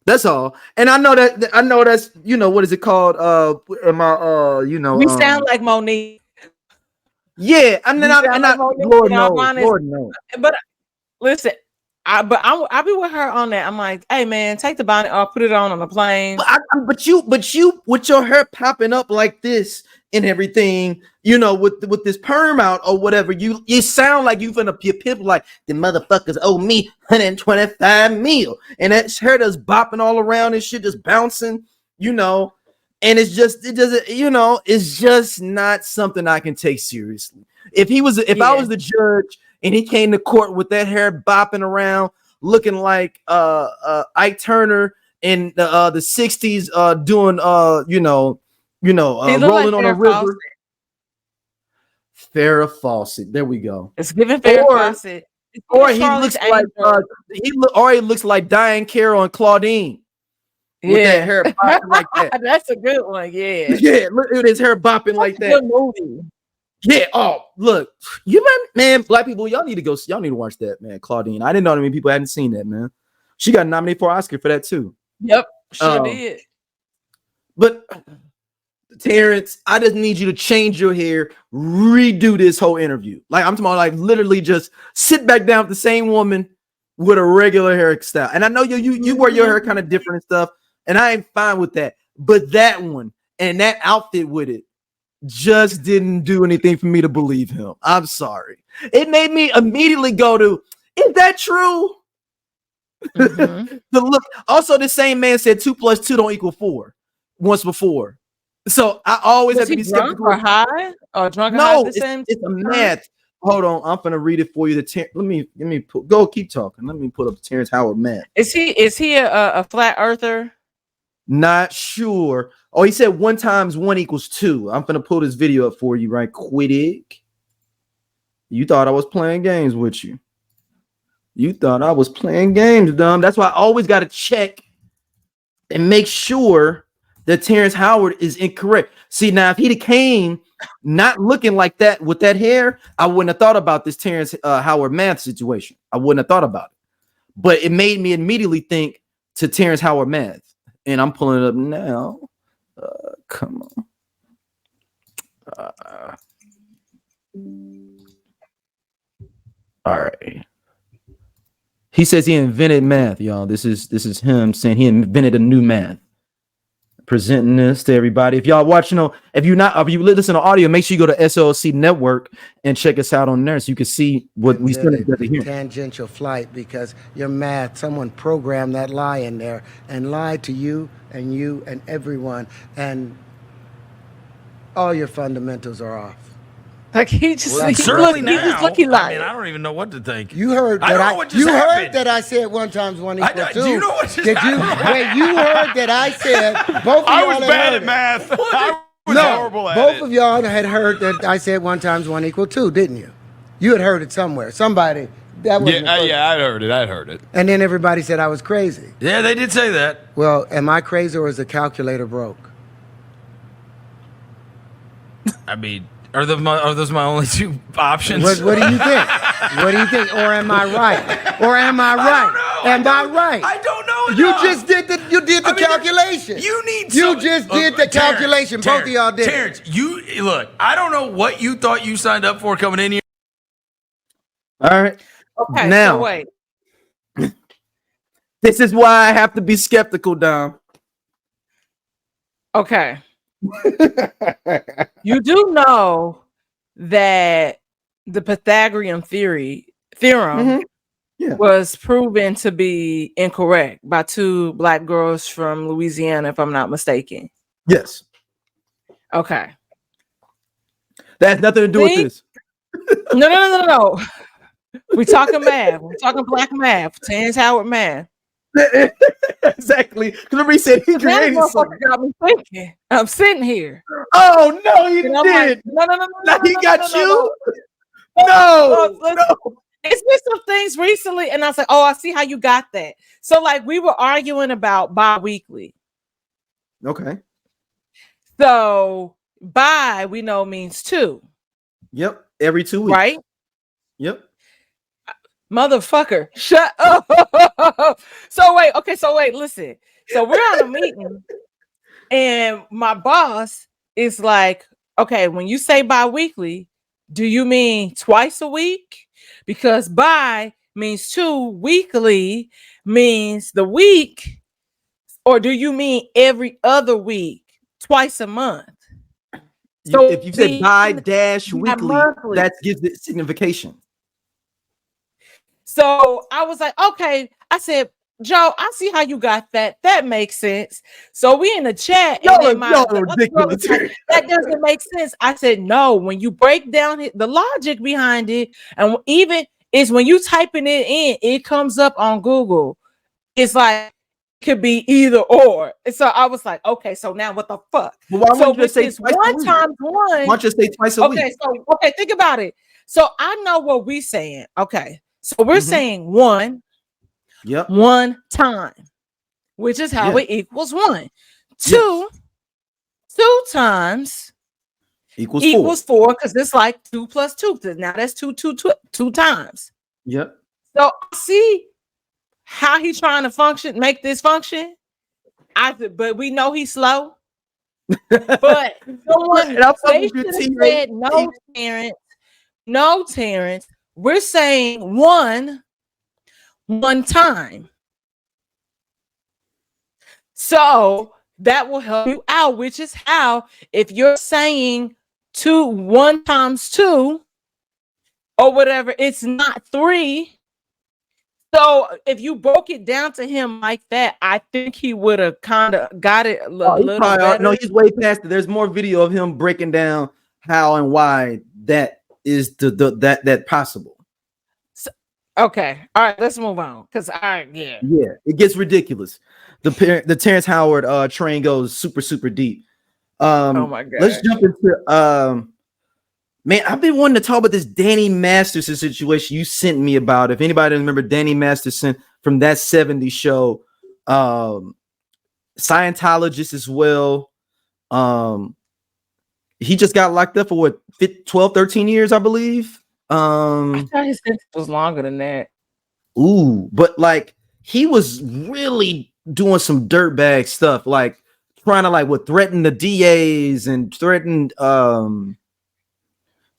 That's all. And I know that's what is it called? We sound like Monique. Yeah, Lord knows. But listen, I'll be with her on that. I'm like, hey man, take the bonnet off, put it on the plane. But you with your hair popping up like this and everything, with this perm out or whatever, you sound like you finna be people like the motherfuckers owe me $125 million, and that hair just bopping all around and shit just bouncing, and it's just not something I can take seriously. If I was the judge and he came to court with that hair bopping around, looking like Ike Turner in the 60s, doing rolling on a river. Farrah Fawcett. There we go. It's giving Farrah Fawcett. Or he looks like Diane Carroll and Claudine. With that hair bopping like that. That's a good one. Yeah. Yeah. Look at his hair bopping like that. Good movie. Yeah. Oh, look, man, black people, y'all need to watch that, man. Claudine. I didn't know that many people hadn't seen that, man. She got nominated for an Oscar for that too. Yep, sure did. But Terrence, I just need you to change your hair, redo this whole interview. Like I'm talking about, like literally just sit back down with the same woman with a regular hairstyle. And I know you wear your hair kind of different and stuff, and I ain't fine with that. But that one and that outfit with it just didn't do anything for me to believe him. I'm sorry. It made me immediately go to, is that true? The look. Also, the same man said 2 + 2 don't equal 4 once before. So I always have to be skeptical. Or high or drunk? No, it's a math. Hold on, I'm gonna read it for you. Let me go. Keep talking. Let me put up Terrence Howard math. Is he a flat earther? Not sure. Oh, he said 1 × 1 = 2. I'm gonna pull this video up for you right quick. You thought I was playing games with you. You thought I was playing games, dumb. That's why I always got to check and make sure that Terrence Howard is incorrect. See, now if he'd have came not looking like that with that hair, I wouldn't have thought about this Terrence Howard math situation. I wouldn't have thought about it. But it made me immediately think to Terrence Howard math. And I'm pulling it up now. Come on. All right. He says he invented math, y'all. This is him saying he invented a new math. Presenting this to everybody. If y'all watching if you listen to audio, make sure you go to SOLC Network and check us out on there so you can see what we still together here. Tangential flight, because your math, someone programmed that lie in there and lied to you and everyone. And all your fundamentals are off. Like he just Well, he certainly look, he now. just lucky I lying. mean, I don't even know what to think. You heard I that don't know what just you happened. heard that I said 1 × 1 = 2. Do you know what just Did you? happened? Wait, you heard that I said both of I y'all was had bad heard at it. math. I was No, horrible at both it. of y'all had heard that I said 1 × 1 = 2, didn't you? You had heard it somewhere. Somebody that wasn't the first. Yeah, I heard it. I heard it. And then everybody said I was crazy. Yeah, they did say that. Well, am I crazy or is the calculator broke? I mean, are those my only 2 options? What do you think? What do you think? Or am I right? Or am I right? Am I right? I don't know. You enough. just did the calculation. You need. You just did the calculation. Both of y'all did. Terrence, you look. I don't know what you thought you signed up for coming in here. All right. Okay, Now, so wait. this is why I have to be skeptical, Dom. Okay. You do know that the Pythagorean theorem Yeah. was proven to be incorrect by 2 Black girls from Louisiana, if I'm not mistaken. Yes. Okay. That has nothing to do with See? this. No. We talking math. We're talking Black math. Terrence Howard math. Exactly. Because remember he said he That created something. motherfucker got me thinking. I'm sitting here. Oh no, he And I'm did. like, no. Now he got you. No. No. Listen, it's been some things recently, and I was like, oh, I see how you got that. So, like, we were arguing about bi-weekly. Okay. So, bi, we know means 2. Yep. Every 2 weeks. Right? Yep. Motherfucker, shut up. So wait, listen. So we're on a meeting, and my boss is like, okay, when you say bi-weekly, do you mean twice a week? Because bi means 2, weekly means the week, or do you mean every other week, twice a month? So if you said bi-weekly, monthly. that gives it signification. So I was like, okay. I said, Joe, I see how you got that. That makes sense. So we in the chat. And then my ridiculous. like, that doesn't make sense. I said, no, when you break down the logic behind it, and even is when you typing it in, it comes up on Google. It's like it could be either or. And so I was like, okay, so now what the fuck? Well, why So wouldn't you just say this twice a 1 week? × 1. Why don't you say twice a week? Okay, think about it. So I know what we saying. Okay. So we're saying 1 Yep. 1 time, which is how it equals 1. 2 2 times equals 4 because it's like 2 + 2. Now that's 2 times. Yep. So I see how he's trying to make this function. But we know he's slow. But someone they should have said no, Terrence. No, Terrence. We're saying 1 time. So that will help you out, which is how if you're saying 1 × 2 or whatever, it's not 3. So if you broke it down to him like that, I think he would have kind of got it a little better. No, he's way past it. There's more video of him breaking down how and why that is that possible. So, okay, all right, let's move on because it gets ridiculous. The Terrence Howard train goes super deep. Oh my god, let's jump into man, I've been wanting to talk about this Danny Masterson situation you sent me about. If anybody remember Danny Masterson from that 70s show, Scientologist as well. He just got locked up for what 12, 13 years, I believe. I thought his sentence was longer than that. Ooh, but like he was really doing some dirtbag stuff, like trying to threaten the DAs and threatened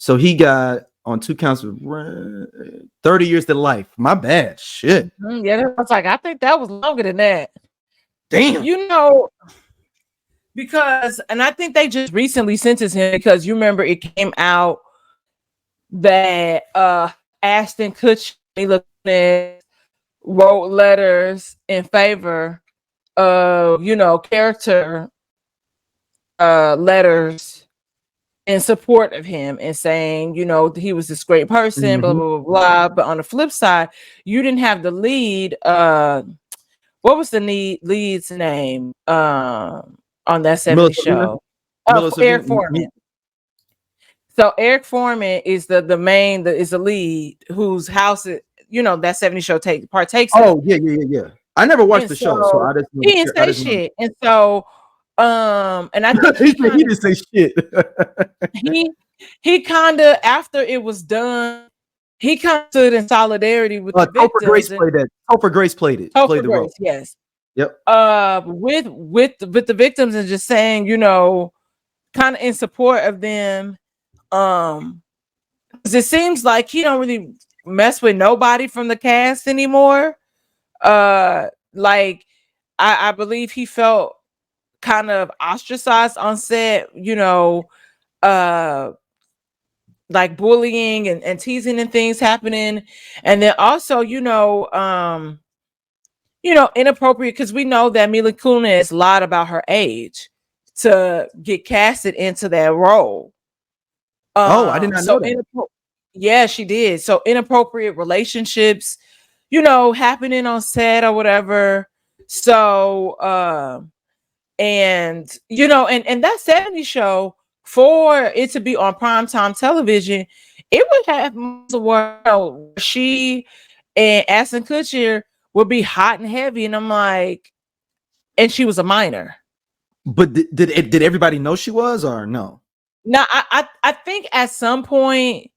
so he got on 2 counts of 30 years to life. My bad. Shit. Yeah, I was like, I think that was longer than that. Damn. You know, because, and I think they just recently sentenced him because you remember it came out that Ashton Kutcher wrote letters in favor of, character letters in support of him and saying, you know, he was this great person, blah, blah, blah, blah. But on the flip side, you didn't have the lead. What was the lead's name on that 70s show? Eric Foreman. So Eric Foreman is the main, is the lead whose house, you know, that 70s show partakes in. Oh, yeah. I never watched the show, so I just he didn't say shit. And so and I think he didn't say shit. he kind of, after it was done, he kind of stood in solidarity with the victims. Topher Grace played it. Played the role. Yes. Yep. With the victims, and just saying, you know, kind of in support of them. 'Cause it seems like he don't really mess with nobody from the cast anymore. Like I believe he felt kind of ostracized on set, you know, like bullying and teasing and things happening. And then also, you know, inappropriate, because we know that Mila Kunis lied about her age to get casted into that role. I did not know that. Yeah, she did. So inappropriate relationships, you know, happening on set or whatever. So and you know, and that 70s show, for it to be on primetime television, it would have the world. She and Ashton Kutcher would be hot and heavy, and I'm like, and she was a minor. But did everybody know she was, or no? No, I think at some point,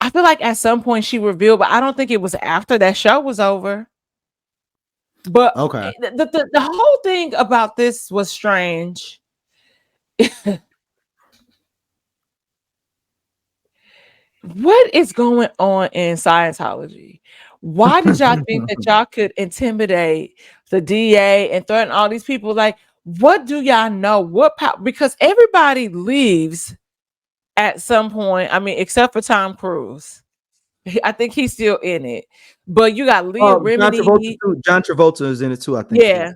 I feel like at some point she revealed, but I don't think it was after that show was over. But okay, the whole thing about this was strange. What is going on in Scientology? Why did y'all think that y'all could intimidate the DA and threaten all these people? Like, what do y'all know? What power? Because everybody leaves at some point. I mean, except for Tom Cruise. I think he's still in it. But you got Leah Remini. John Travolta is in it too, I think. Yeah.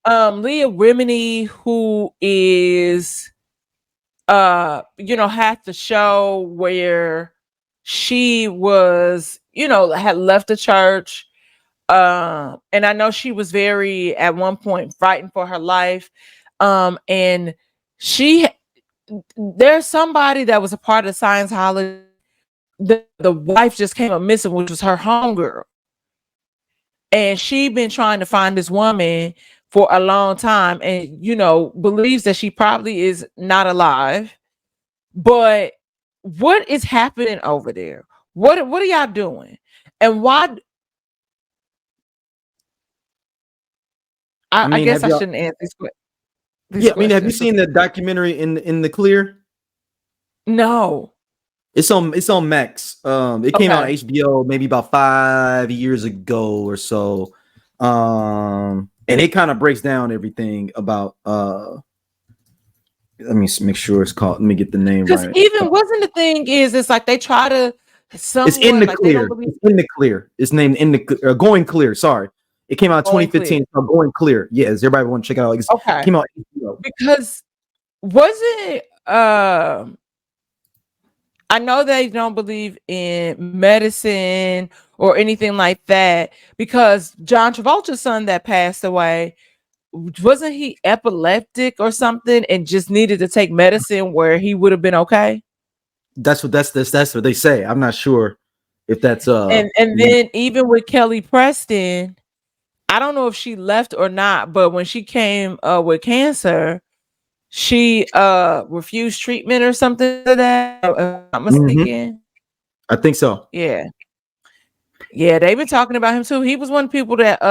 Leah Remini, who is you know, had the show where she was, you know, had left the church. And I know she was very, at one point, fighting for her life. And there's somebody that was a part of Scientology. The wife just came up missing, which was her homegirl. And she been trying to find this woman for a long time, and, you know, believes that she probably is not alive. But what is happening over there? What are y'all doing? And why? I guess I shouldn't answer these questions. Yeah, I mean, have you seen the documentary in the Clear? No. It's on Max. It came out on HBO maybe about 5 years ago or so. And it kind of breaks down everything about let me make sure it's called. Let me get the name right. Because even wasn't the thing is, it's like they try to. It's in the Clear. It's in the Clear. It's named in the Going Clear. Sorry, it came out in 2015. So Going Clear. Yes, everybody want to check it out. It came out on HBO. Because wasn't I know they don't believe in medicine or anything like that, because John Travolta's son that passed away, wasn't he epileptic or something and just needed to take medicine where he would have been okay? That's what they say. I'm not sure if that's and then even with Kelly Preston, I don't know if she left or not, but when she came with cancer, she refused treatment or something like that. I'm mistaken. I think so. Yeah, they've been talking about him too. He was one of the people that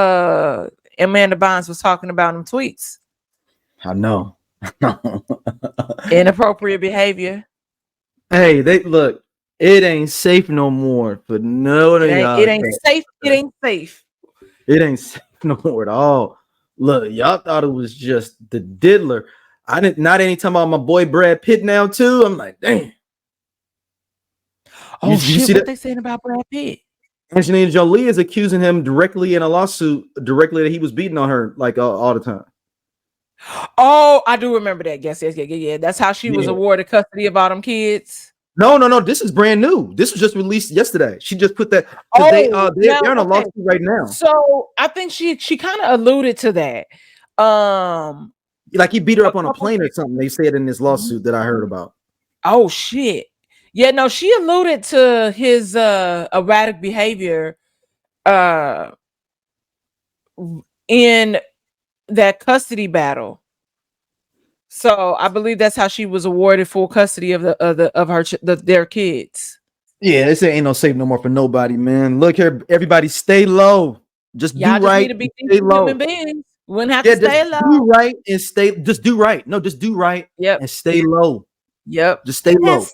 Amanda Bynes was talking about in tweets. I know. Inappropriate behavior. Hey, look, it ain't safe no more for no one of y'all. It ain't safe. It ain't safe. It ain't safe no more at all. Look, y'all thought it was just the diddler. I didn't. Not anytime about my boy Brad Pitt now too. I'm like, damn. Oh shit! What they saying about Brad Pitt? Angelina Jolie is accusing him directly in a lawsuit, directly that he was beating on her like all the time. Oh, I do remember that. Yes. That's how she was awarded custody of all them kids. No. This is brand new. This was just released yesterday. She just put that. They're in a lawsuit right now. So I think she kind of alluded to that. Like he beat her up on a plane or something. They said in this lawsuit that I heard about. Oh shit. Yeah, no, she alluded to his erratic behavior in that custody battle. So I believe that's how she was awarded full custody of their kids. Yeah, they say ain't no safe no more for nobody, man. Look here, everybody, stay low. Just Y'all do right. Need to be stay low. Human beings. Wouldn't have to stay low. Do right and stay. Just do right. No, just do right. Yep. And stay low. Yep. Just stay low.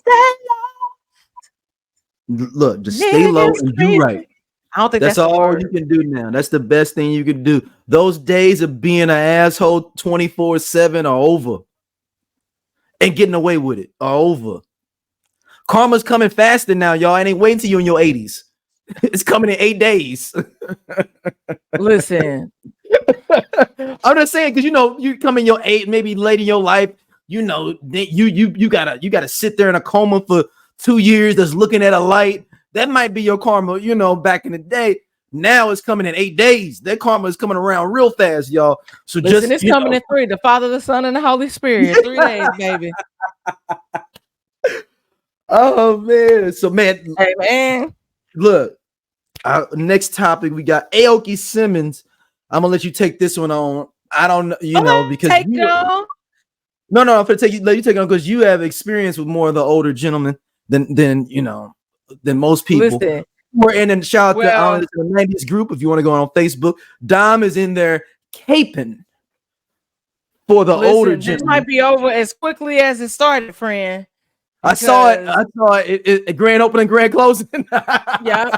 Look, just stay low and do right. I don't think that's all you can do now. That's the best thing you can do. Those days of being an asshole 24/7 are over. And getting away with it are over. Karma's coming faster now, y'all. It ain't waiting till you in your 80s. It's coming in 8 days. Listen. I'm just saying, because you come in your 8, maybe late in your life, you gotta sit there in a coma for 2 years just looking at a light. That might be your karma, back in the day. Now it's coming in 8 days. That karma is coming around real fast, y'all. So listen, it's coming in 3. The Father, the Son, and the Holy Spirit. 3 days, baby. Oh man. So man, hey man. Look, next topic we got Aoki Simmons. I'm gonna let you take this one on. I don't know, because take it on. No, I'm gonna let you take it on because you have experience with more of the older gentlemen than most people. Listen, we're in, and shout out to the 90s group if you want to go on Facebook. Dom is in there caping for the older gentlemen. This might be over as quickly as it started, friend. I saw it grand opening, grand closing. Yeah.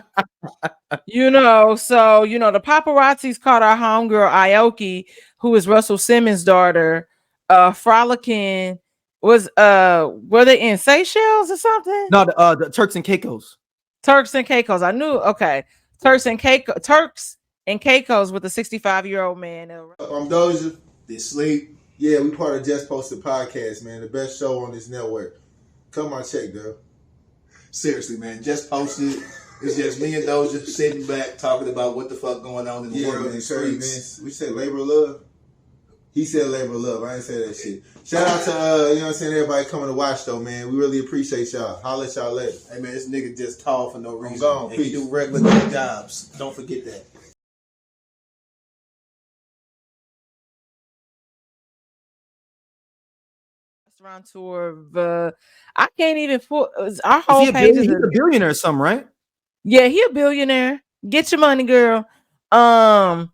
So the paparazzis caught our homegirl Aoki, who is Russell Simmons' daughter, frolicking. Were they in Seychelles or something? No, the Turks and Caicos. Turks and Caicos. I knew. Okay, Turks and Caicos with a 65-year-old man. I'm Doja. They sleep. Yeah, we part of Just Posted Podcast, man. The best show on this network. Come on, check, girl. Seriously, man. Just Posted. It's just me and Doja sitting back talking about what the fuck going on in the world and the streets. We said labor of love. He said labor of love. I ain't say that shit. Shout out to everybody coming to watch though, man. We really appreciate y'all. Holla at y'all later. Hey man, this nigga just tall for no reason. I'm gone. And he do regular jobs. Don't forget that. Restaurant tour of I can't even our whole page he's a billionaire or something, right? Yeah, he a billionaire. Get your money, girl. But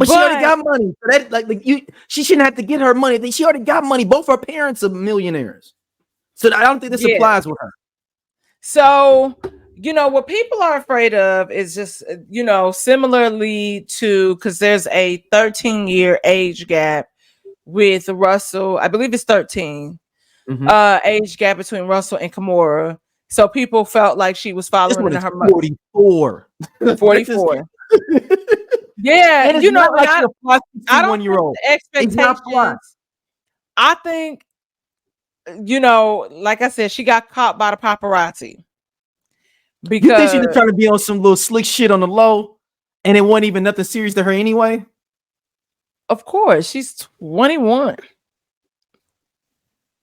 she already got money. So that she shouldn't have to get her money. She already got money. Both her parents are millionaires. So I don't think this applies with her. So, what people are afraid of is just, similarly to, because there's a 13-year age gap with Russell. I believe it's 13. Mm-hmm. Age gap between Russell and Kimora. So people felt like she was following her mother. 44. 44. Yeah, I don't know expectations. I think, like I said, she got caught by the paparazzi. Because you think she was trying to be on some little slick shit on the low, and it wasn't even nothing serious to her anyway? Of course, she's 21.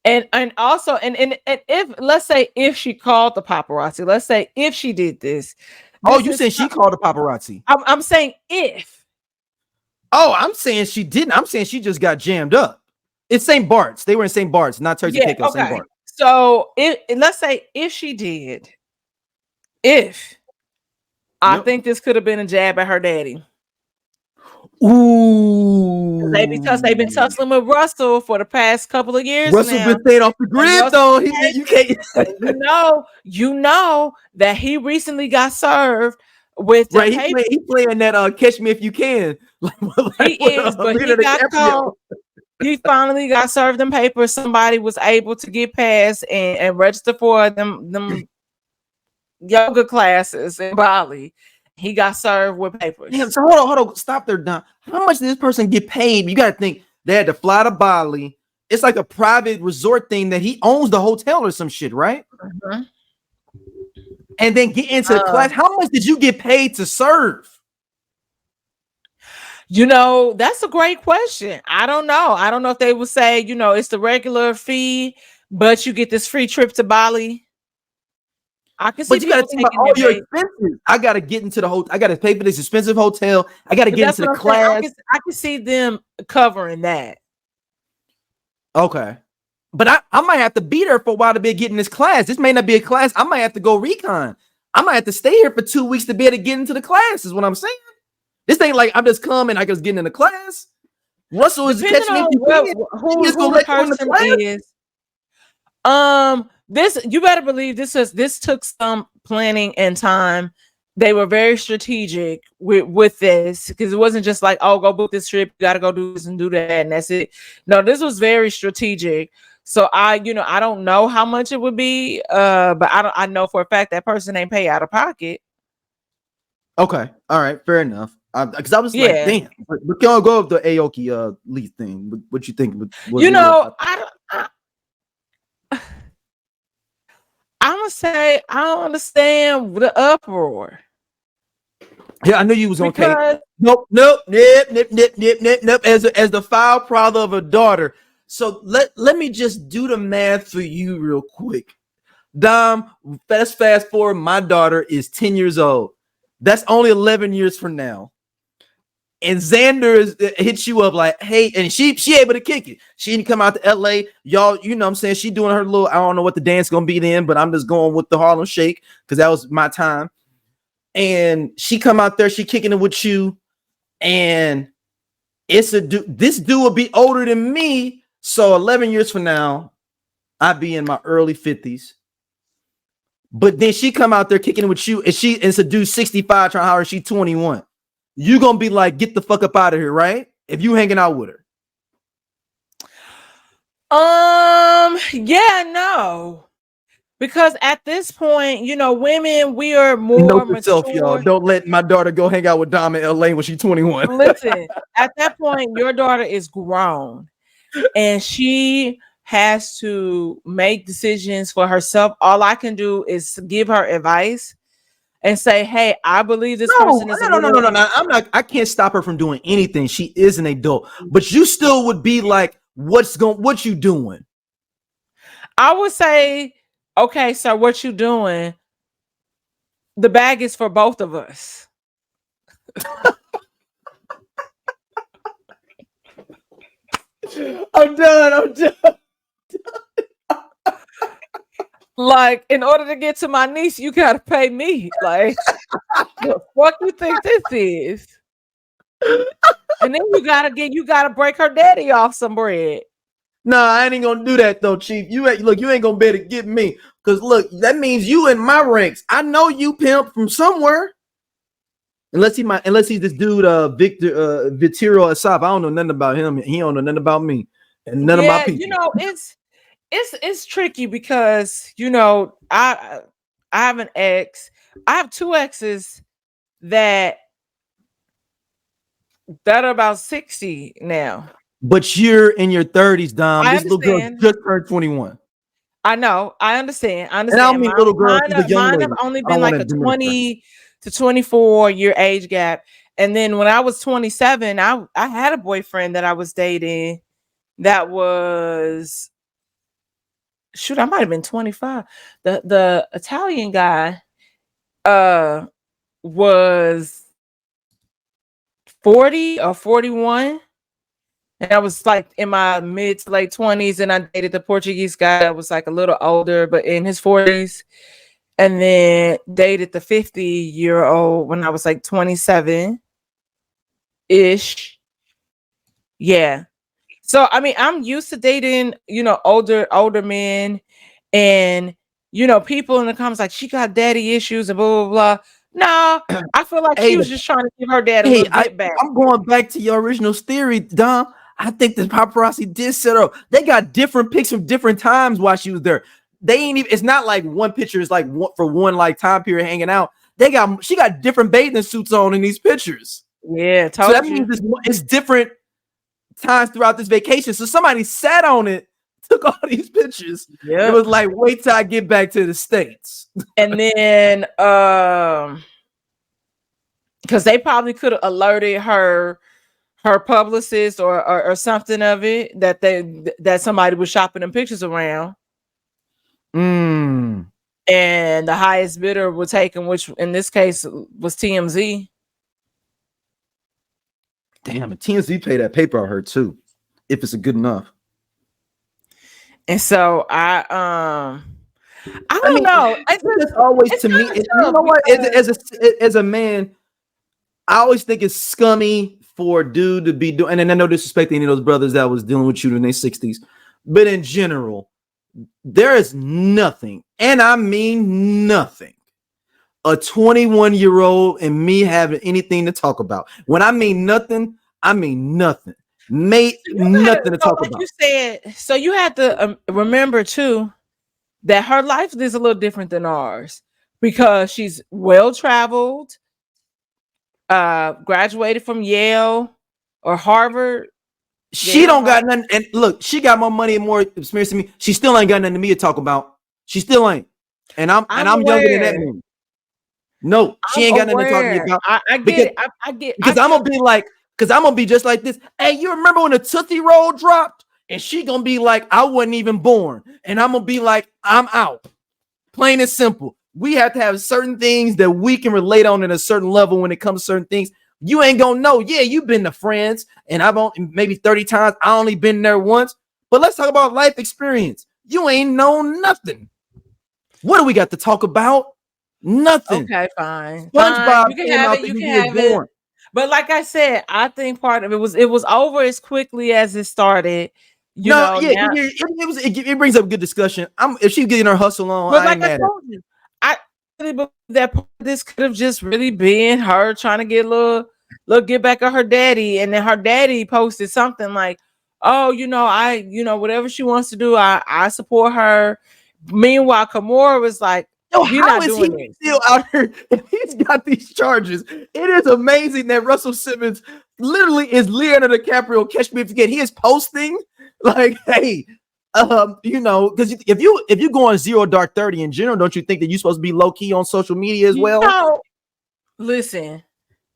And also, and if let's say if she called the paparazzi, let's say if she did this. Oh, you saying she called the paparazzi? I'm saying if. Oh, I'm saying she didn't. I'm saying she just got jammed up. It's St. Bart's. They were in St. Bart's, not Turks and Caicos. Okay. St. Bart's. So let's say if she did, I think this could have been a jab at her daddy. Ooh, because they've been tussling with Russell for the past couple of years. Russell been staying off the grid though. You can't. you know that he recently got served with right. He playing that Catch Me If You Can. He is, but he got caught. He finally got served them papers. Somebody was able to get past and register for them yoga classes in Bali. He got served with papers. Damn, so hold on, stop there, Don. How much did this person get paid? You got to think They had to fly to Bali. It's like a private resort thing that he owns the hotel or some shit, right? Mm-hmm. And then get into the class. How much did you get paid to serve? You know, that's a great question. I don't know. I don't know if they would say, you know, it's the regular fee, but you get this free trip to Bali. I can see, but you got to think about all your expenses. I got to get into the hotel. I got to pay for this expensive hotel. I got to get into the class. I can see them covering that. Okay. But I might have to be there for a while to be getting this class. This may not be a class. I might have to go recon. I might have to stay here for 2 weeks to be able to get into the class, is what I'm saying. This ain't like I'm just coming, I just get into the class. Russell is catching me. Who the person is. This, you better believe this took some planning and time. They were very strategic with this, because it wasn't just like, oh, go book this trip, you got to go do this and do that, and that's it. No, this was very strategic. So I don't know how much it would be, but I know for a fact that person ain't pay out of pocket. Okay, all right, fair enough. Because I was like, damn. But can't go with the Aoki Lee thing. What you think? I'm gonna say I don't understand the uproar. Yeah, I knew you was okay. Nope. As the foul father of a daughter. So let me just do the math for you real quick. Dom, let's fast forward. My daughter is 10 years old. That's only 11 years from now. And Xander hits you up like, hey, and she able to kick it. She didn't come out to LA. Y'all, you know what I'm saying? She doing her little, I don't know what the dance gonna be then, but I'm just going with the Harlem Shake because that was my time. And she come out there, she kicking it with you. And it's a dude, this dude will be older than me. So 11 years from now, I'd be in my early 50s. But then she come out there kicking it with you, and it's a dude 65 trying to hire her, she 21. You gonna be like, get the fuck up out of here, right? If you hanging out with her. Yeah, no. Because at this point, you know, women, we are more mature. Y'all. Don't let my daughter go hang out with Dom in LA when she's 21. Listen, at that point, your daughter is grown and she has to make decisions for herself. All I can do is give her advice and say, hey, I believe this person is no. I can't stop her from doing anything. She is an adult, but you still would be like, what you doing? I would say, okay, so what you doing? The bag is for both of us. I'm done. Like, in order to get to my niece, you gotta pay me. Like, what you think this is? And then you gotta break her daddy off some bread. Nah, I ain't gonna do that though, Chief. You ain't gonna be able to get me. Cause look, that means you in my ranks. I know you pimp from somewhere. Unless he's this dude, Victor Vitiro Asaf. I don't know nothing about him. He don't know nothing about me. And none of my people. You know, it's tricky because, you know, I have an ex. I have two exes that are about 60 now. But you're in your 30s, Dom. This little girl just turned 21. I know. I understand. And I don't mean little girl. Mine have only been like a 20 to 24 year age gap. And then when I was 27, I had a boyfriend that I was dating that was, I might have been 25. The Italian guy was 40 or 41. And I was like in my mid to late 20s, and I dated the Portuguese guy that was like a little older, but in his 40s. And then dated the 50-year-old when I was like 27-ish. Yeah. So, I mean, I'm used to dating, you know, older men, and, you know, people in the comments like, she got daddy issues and blah, blah, blah. No, I feel like she was just trying to give her dad a little bit back. I'm going back to your original theory, Dom. I think the paparazzi did set up. They got different pics from different times while she was there. They ain't even. It's not like one picture is like one like time period hanging out. She got different bathing suits on in these pictures. Yeah, so that means it's different times throughout this vacation. So somebody sat on it, took all these pictures. It was like, wait till I get back to the States. And then because they probably could have alerted her publicist or something of it that somebody was shopping them pictures around. And the highest bidder was taken, which in this case was TMZ. Damn, and TMZ pay that paper I heard too, if it's a good enough. And so I don't know. It's always to me. You know what? As a man, I always think it's scummy for a dude to be doing. And then I no disrespect to any of those brothers that was dealing with you in their 60s, but in general, there is nothing, and I mean nothing, a 21-year-old and me having anything to talk about. When I mean nothing, I mean nothing. Nothing to talk about. You said, so you have to remember too that her life is a little different than ours because she's well traveled, graduated from Yale or Harvard. She don't got nothing. And look, she got more money and more experience than me. She still ain't got nothing to me to talk about. She still ain't. And I'm younger than that man. No, she ain't got nothing to talk to me about. I get it. I get because I'm gonna be like. Because I'm gonna be just like this. Hey, you remember when the Tootsie Roll dropped? And she gonna be like, I wasn't even born. And I'm gonna be like, I'm out. Plain and simple. We have to have certain things that we can relate on at a certain level when it comes to certain things. You ain't gonna know. Yeah, you've been to Friends, and I've only maybe 30 times. I only been there once. But let's talk about life experience. You ain't known nothing. What do we got to talk about? Nothing. Okay, fine. SpongeBob came out you can born. But like I said, I think part of it was over as quickly as it started. It brings up good discussion. If she's getting her hustle on, but I ain't mad at you, I really believe that this could have just really been her trying to get a little get back at her daddy, and then her daddy posted something like, "Oh, whatever she wants to do, I support her." Meanwhile, Kimora was like, Yo, how is he still out here? He's got these charges. It is amazing that Russell Simmons literally is Leonardo DiCaprio. Catch me if you can. He is posting like, hey, because if you go on 0 Dark 30 in general, don't you think that you're supposed to be low key on social media as well? Listen,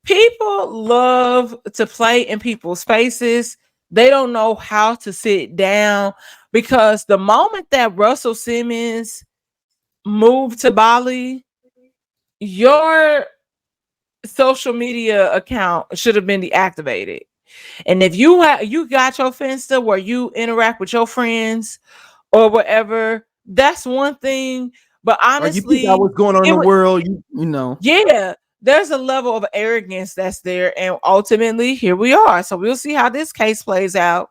people love to play in people's faces. They don't know how to sit down because the moment that Russell Simmons moved to Bali, your social media account should have been deactivated. And if you got your Finsta where you interact with your friends or whatever, that's one thing. But honestly, you what's going on in the world, yeah, there's a level of arrogance that's there, and ultimately here we are. So we'll see how this case plays out.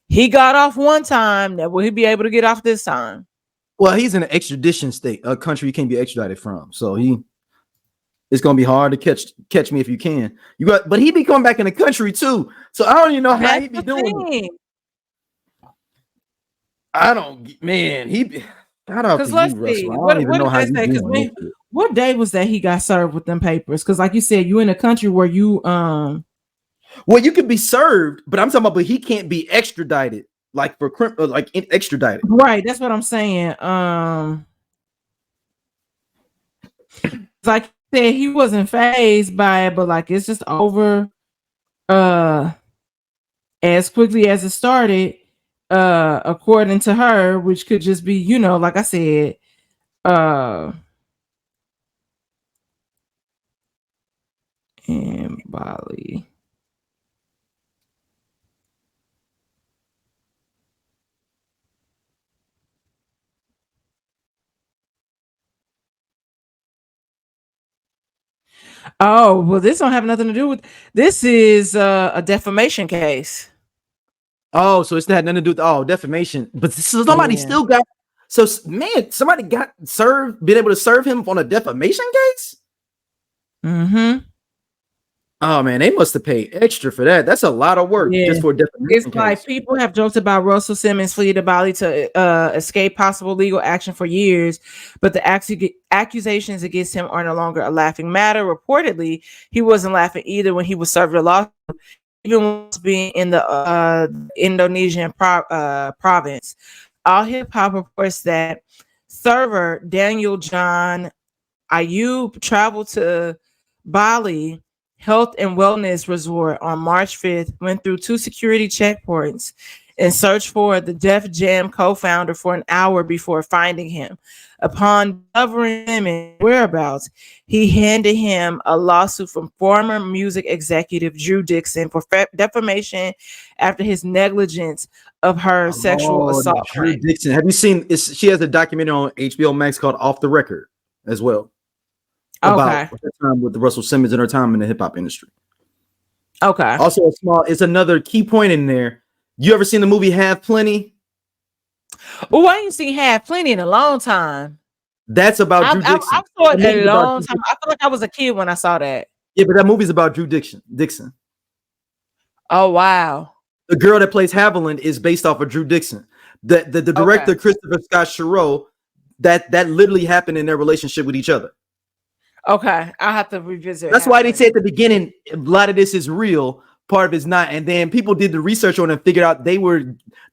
He got off one time. Now will he be able to get off this time? Well, he's in an extradition state, a country you can't be extradited from. So it's gonna be hard to catch me if you can. But he be coming back in the country too. So I don't even know how he be doing it. I don't, man. Shout out to you, Russell. I don't even know how you doing it. What day was that he got served with them papers? Because, like you said, you in a country where you well, you can be served, but I'm talking about, but he can't be extradited. Like for like extradited, right? That's what I'm saying. Like I said, he wasn't fazed by it, but like it's just over as quickly as it started, according to her, which could just be, like I said, in Bali. Oh, well, this don't have nothing to do with this. Is a defamation case. Oh, so it's had nothing to do with defamation. But somebody still got somebody got served, been able to serve him on a defamation case. Mm-hmm. Oh man, they must have paid extra for that. That's a lot of work just for a defamation case. It's like people have joked about Russell Simmons fleeing to Bali to escape possible legal action for years, but the accusations against him are no longer a laughing matter. Reportedly, he wasn't laughing either when he was served a lawsuit. even once being in the Indonesian province. All Hip Hop reports that server Daniel John Ayub traveled to Bali Health and Wellness Resort on March 5th, went through 2 security checkpoints and searched for the Def Jam co-founder for an hour before finding him. Upon discovering him and whereabouts, he handed him a lawsuit from former music executive Drew Dixon for defamation after his negligence of her sexual assault. Drew Dixon. Have you seen? She has a documentary on HBO Max called "Off the Record" as well. About her time with Russell Simmons and her time in the hip hop industry. Okay. Also, it's another key point in there. You ever seen the movie Have Plenty? Oh, I ain't seen Have Plenty in a long time. That's about Drew Dixon. I saw it a long time. I feel like I was a kid when I saw that. Yeah, but that movie's about Drew Dixon. Oh, wow. The girl that plays Haviland is based off of Drew Dixon. The director, Christopher Scott Sherrill, that literally happened in their relationship with each other. Okay, I'll have to revisit. That's why they say at the beginning a lot of this is real, part of it's not, and then people did the research on it and figured out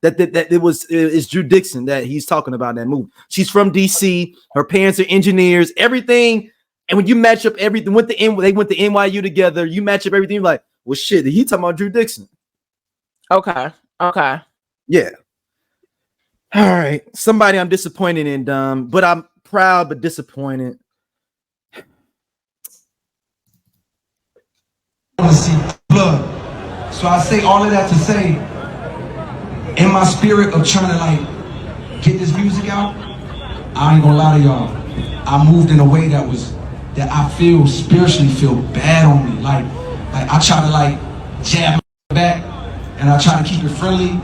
it's Drew Dixon that he's talking about in that movie. She's from DC, her parents are engineers, everything, and when you match up everything, they went to NYU together. You match up everything, you're like, well, shit, he talking about Drew Dixon. Okay, yeah. All right, somebody I'm disappointed in, but I'm proud but disappointed. Want to see blood. So I say all of that to say, in my spirit of trying to like get this music out, I ain't gonna lie to y'all, I moved in a way that I feel spiritually feel bad on me. Like I try to like jab my back and I try to keep it friendly,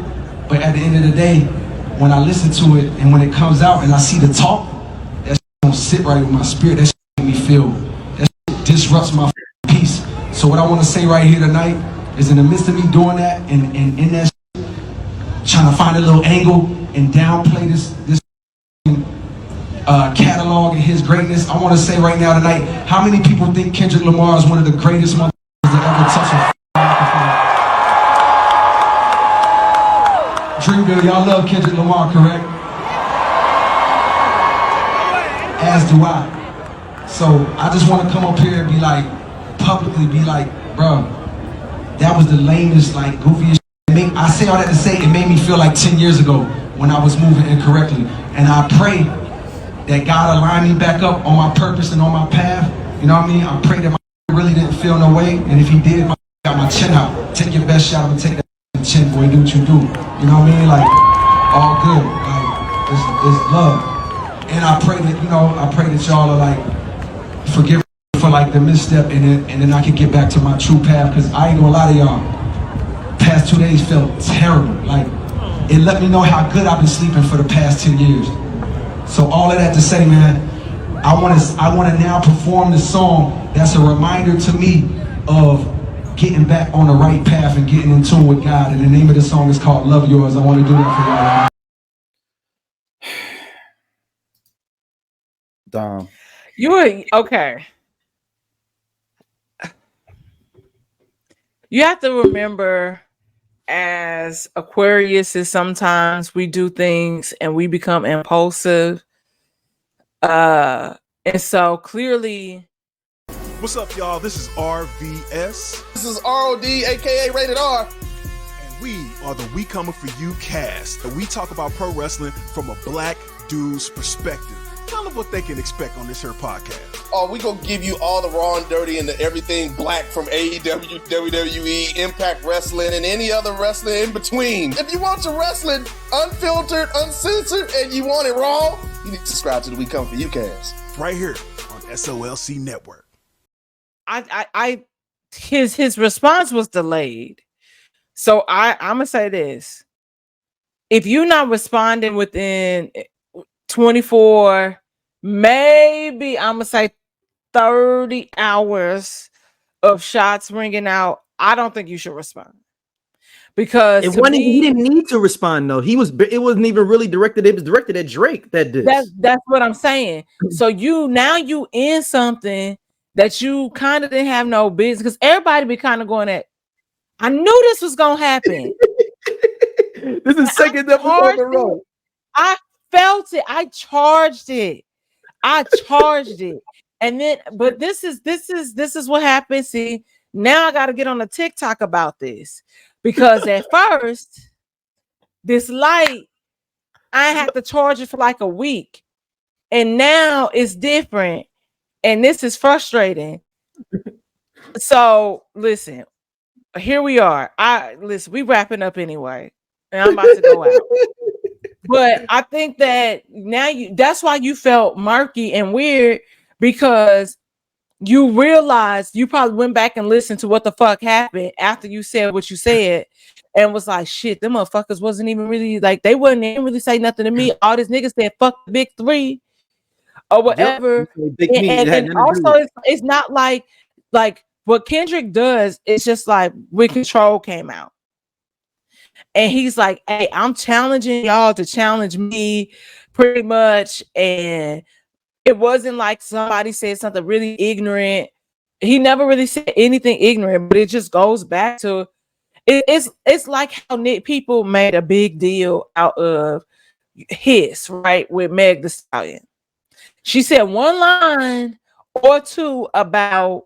but at the end of the day, when I listen to it and when it comes out and I see the talk, that shit don't sit right with my spirit. That shit make me feel, that shit disrupts my peace. So what I want to say right here tonight is in the midst of me doing that and in that shit, trying to find a little angle and downplay this catalog and his greatness, I want to say right now tonight, how many people think Kendrick Lamar is one of the greatest motherfuckers that ever touched a microphone? Dreamville, y'all love Kendrick Lamar, correct? As do I. So I just want to come up here and be like, publicly be like, bro, that was the lamest, like, goofiest shit. I say all that to say it made me feel like 10 years ago when I was moving incorrectly. And I pray that God align me back up on my purpose and on my path. You know what I mean? I pray that my really didn't feel no way. And if he did, I got my chin out. Take your best shot. I'm gonna take that chin, boy. Do what you do. You know what I mean? Like, all good. Like, it's love. And I pray that, I pray that y'all are like, forgive for like the misstep and then I can get back to my true path, because I ain't gonna lie to y'all, past 2 days felt terrible. Like, it let me know how good I've been sleeping for the past 10 years. So all of that to say, man, I want to now perform this song that's a reminder to me of getting back on the right path and getting in tune with God. And the name of the song is called Love Yours. I want to do that for y'all. Dom. You were okay. You have to remember, as Aquarius, is sometimes we do things and we become impulsive. And so clearly. What's up, y'all? This is RVS. This is ROD, aka Rated R. And we are the We Coming For You cast. And we talk about pro wrestling from a black dude's perspective. Tell them what they can expect on this here podcast. Oh, we gonna give you all the raw and dirty and the everything black from AEW, WWE, Impact Wrestling, and any other wrestling in between. If you want your wrestling unfiltered, uncensored, and you want it raw, you need to subscribe to the We Come For You cast. Right here on SOLC Network. His response was delayed. So I'm gonna say this. If you're not responding within 24, maybe I'm gonna say 30 hours of shots ringing out, I don't think you should respond, because he didn't need to respond though. It wasn't even really directed. It was directed at Drake. That's what I'm saying. So you in something that you kind of didn't have no business, because everybody be kind of going at, I knew this was gonna happen. This is second episode in a row. I felt it. I charged it. And then, but this is what happened. See, now I got to get on the TikTok about this, because at first, this light, I had to charge it for like a week, and now it's different, and this is frustrating. So listen, here we are. We wrapping up anyway, and I'm about to go out. But I think that now that's why you felt murky and weird, because you realized you probably went back and listened to what the fuck happened after you said what you said, and was like, shit, them motherfuckers wasn't even really like, they didn't really say nothing to me. All these niggas said fuck the big three or whatever. Yep. And also it's not like what Kendrick does. It's just like when Control came out, and he's like, hey, I'm challenging y'all to challenge me, pretty much. And it wasn't like somebody said something really ignorant. He never really said anything ignorant, but it just goes back to it's like how people made a big deal out of Hiss, right, with Meg Thee Stallion. She said one line or two about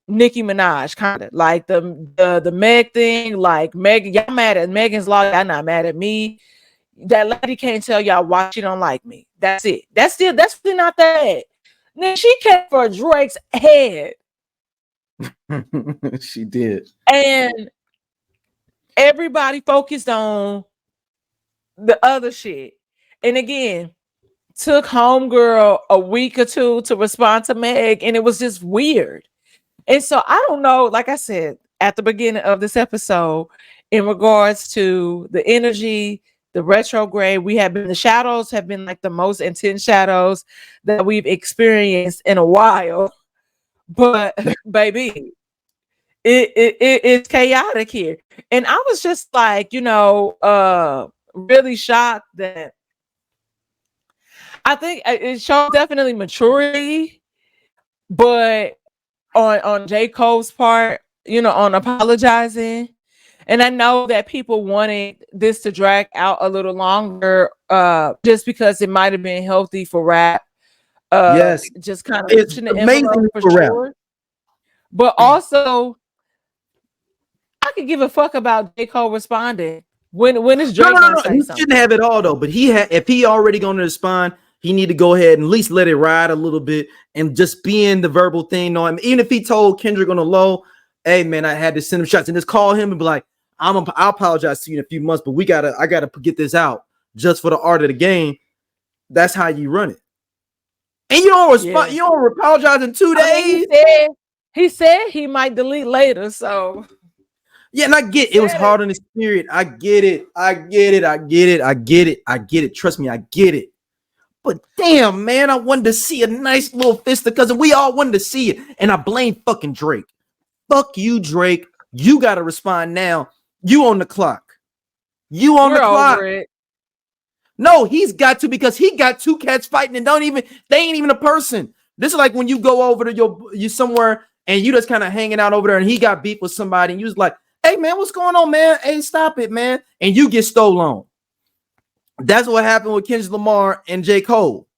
Nicki Minaj, kind of like the Meg thing, like Meg, y'all mad at Megan's Law, y'all not mad at me. That lady can't tell y'all why she don't like me. That's it. That's still not that. Then she came for Drake's head. She did. And everybody focused on the other shit. And again, took Homegirl a week or two to respond to Meg, and it was just weird. And so I don't know, like I said at the beginning of this episode, in regards to the energy, the retrograde, the shadows have been like the most intense shadows that we've experienced in a while. But baby, it's chaotic here. And I was just like, really shocked that I think it showed definitely maturity, but on J. Cole's part, on apologizing. And I know that people wanted this to drag out a little longer, just because it might have been healthy for rap. Yes, just kind of it's amazing for sure. rap. But also, I could give a fuck about J. Cole responding. When is Drake gonna say he something? shouldn't have it all though. But if he already going to respond, he need to go ahead and at least let it ride a little bit and just be in the verbal thing on him. Even if he told Kendrick on the low, hey man, I had to send him shots, and just call him and be like, I'll apologize to you in a few months, but I gotta get this out just for the art of the game. That's how you run it. And you don't respond, you don't apologize in 2 days. He said he might delete later, so yeah, and I get it was hard on his spirit. I get it. Trust me, I get it. But damn, man, I wanted to see a nice little fisticuffs, and we all wanted to see it. And I blame fucking Drake. Fuck you, Drake. You gotta respond now. You on the clock. You on the clock. No, he's got to, because he got two cats fighting and they ain't even a person. This is like when you go over to you somewhere and you just kind of hanging out over there, and he got beef with somebody, and you was like, hey man, what's going on, man? Hey, stop it, man. And you get stolen. That's what happened with Kendrick Lamar and J. Cole.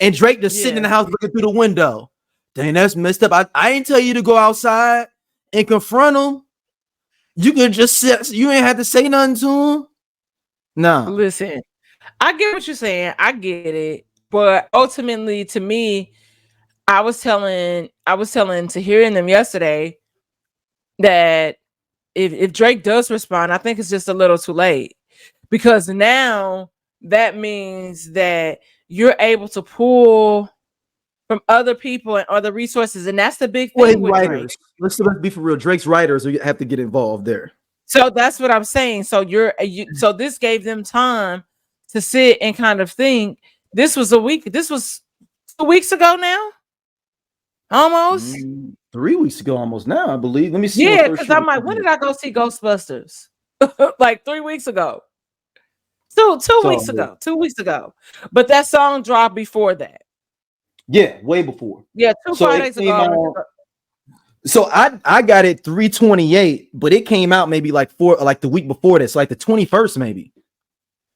And Drake just sitting in the house looking through the window. Dang, that's messed up. I ain't tell you to go outside and confront him. You could just sit. You ain't have to say nothing to him. No. Listen, I get what you're saying. I get it. But ultimately, to me, I was telling Tahir and them yesterday that if Drake does respond, I think it's just a little too late, because now that means that you're able to pull from other people and other resources, and that's the big thing with writers. Drake. Let's be for real. Drake's writers have to get involved there. So that's what I'm saying. So so this gave them time to sit and kind of think. This was 2 weeks ago now, almost 3 weeks ago, almost now, I believe. Let me see. Yeah, because I'm like, when did I go see Ghostbusters? Like 3 weeks ago. Two weeks ago. 2 weeks ago. But that song dropped before that. Yeah, way before. Yeah, 2 Fridays ago. So I got it 3/28, but it came out maybe like the week before this, like the 21st, maybe.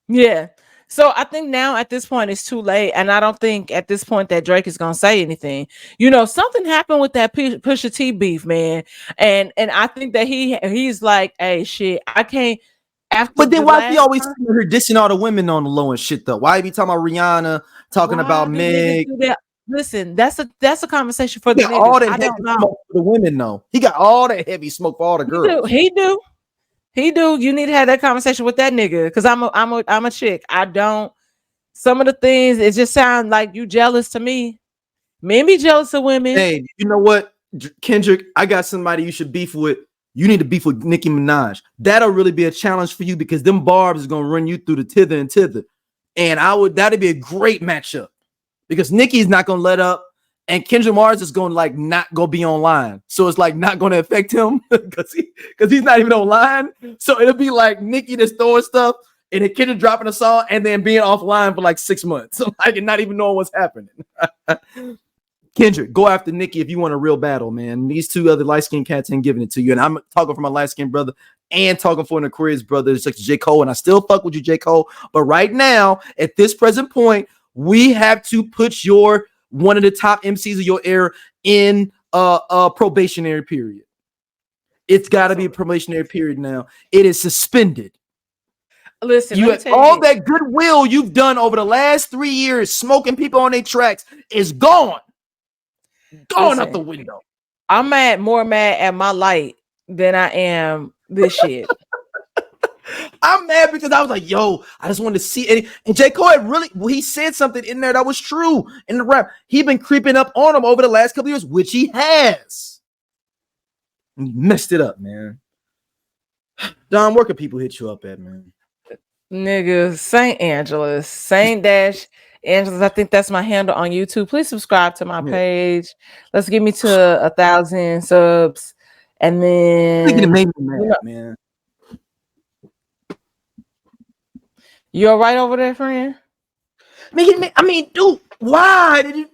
Yeah. So I think now at this point it's too late, and I don't think at this point that Drake is gonna say anything. You know, something happened with that Pusha T beef, man, and I think that he's like, hey, shit, I can't. After But then the why be last always time, her dissing all the women on the low and shit though? Why be talking about Rihanna, talking why about do niggas Meg? do that? Listen, that's a conversation for He the got all niggas. that I heavy don't know. smoke for the women though. He got all that heavy smoke for all the girls. He do. You need to have that conversation with that nigga, because I'm a chick. I don't. Some of the things, it just sounds like you jealous to me. Men be jealous of women. Hey, you know what, Kendrick? I got somebody you should beef with. You need to beef with Nicki Minaj. That'll really be a challenge for you because them barbs is gonna run you through the tither and tither. And that'd be a great matchup because Nicki's not gonna let up, and Kendrick Mars is gonna like not go be online. So it's like not gonna affect him because he's not even online. So it'll be like Nicki just throwing stuff and then Kendrick dropping a song and then being offline for like 6 months. So like and not even knowing what's happening. Kendrick, go after Nicki if you want a real battle, man. These two other light-skinned cats ain't giving it to you. And I'm talking for my light-skinned brother and talking for an Aquarius brother, such as J. Cole. And I still fuck with you, J. Cole. But right now, at this present point, we have to put one of the top MCs of your era in a probationary period. It's got to be a probationary period now. It is suspended. Listen, you all that goodwill you've done over the last 3 years, smoking people on their tracks, is gone. Going out the window. I'm more mad at my light than I am this shit. I'm mad because I was like, yo, I just wanted to see it. And J. Cole he said something in there that was true in the rap. He been creeping up on him over the last couple of years, which he has. And he messed it up, man. Don, where can people hit you up at, man? Nigga, Saint Angela's, I think that's my handle on YouTube. Please subscribe to my page. Let's get me to 1,000 subs. And then it made me mad, man. You all right over there, friend? I mean, dude, why did you?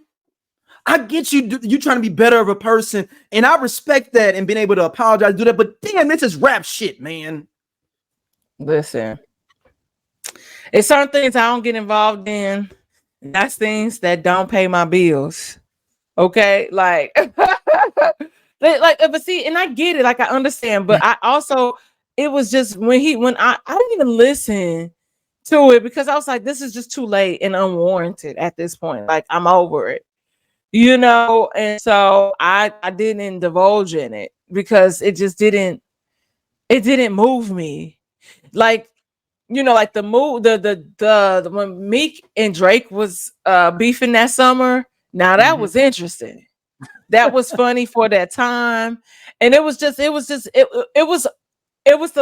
I get you trying to be better of a person, and I respect that and being able to apologize, do that. But damn, this is rap shit, man. Listen, it's certain things I don't get involved in. That's things that don't pay my bills. Okay, like, but see, and I get it, like I understand, but I also, it was just when I didn't even listen to it because I was like, this is just too late and unwarranted at this point. Like, I'm over it, you know. And so I didn't divulge in it because it just didn't move me. Like, you know, like the when Meek and Drake was beefing that summer. Now that was interesting. That was funny for that time, and it was the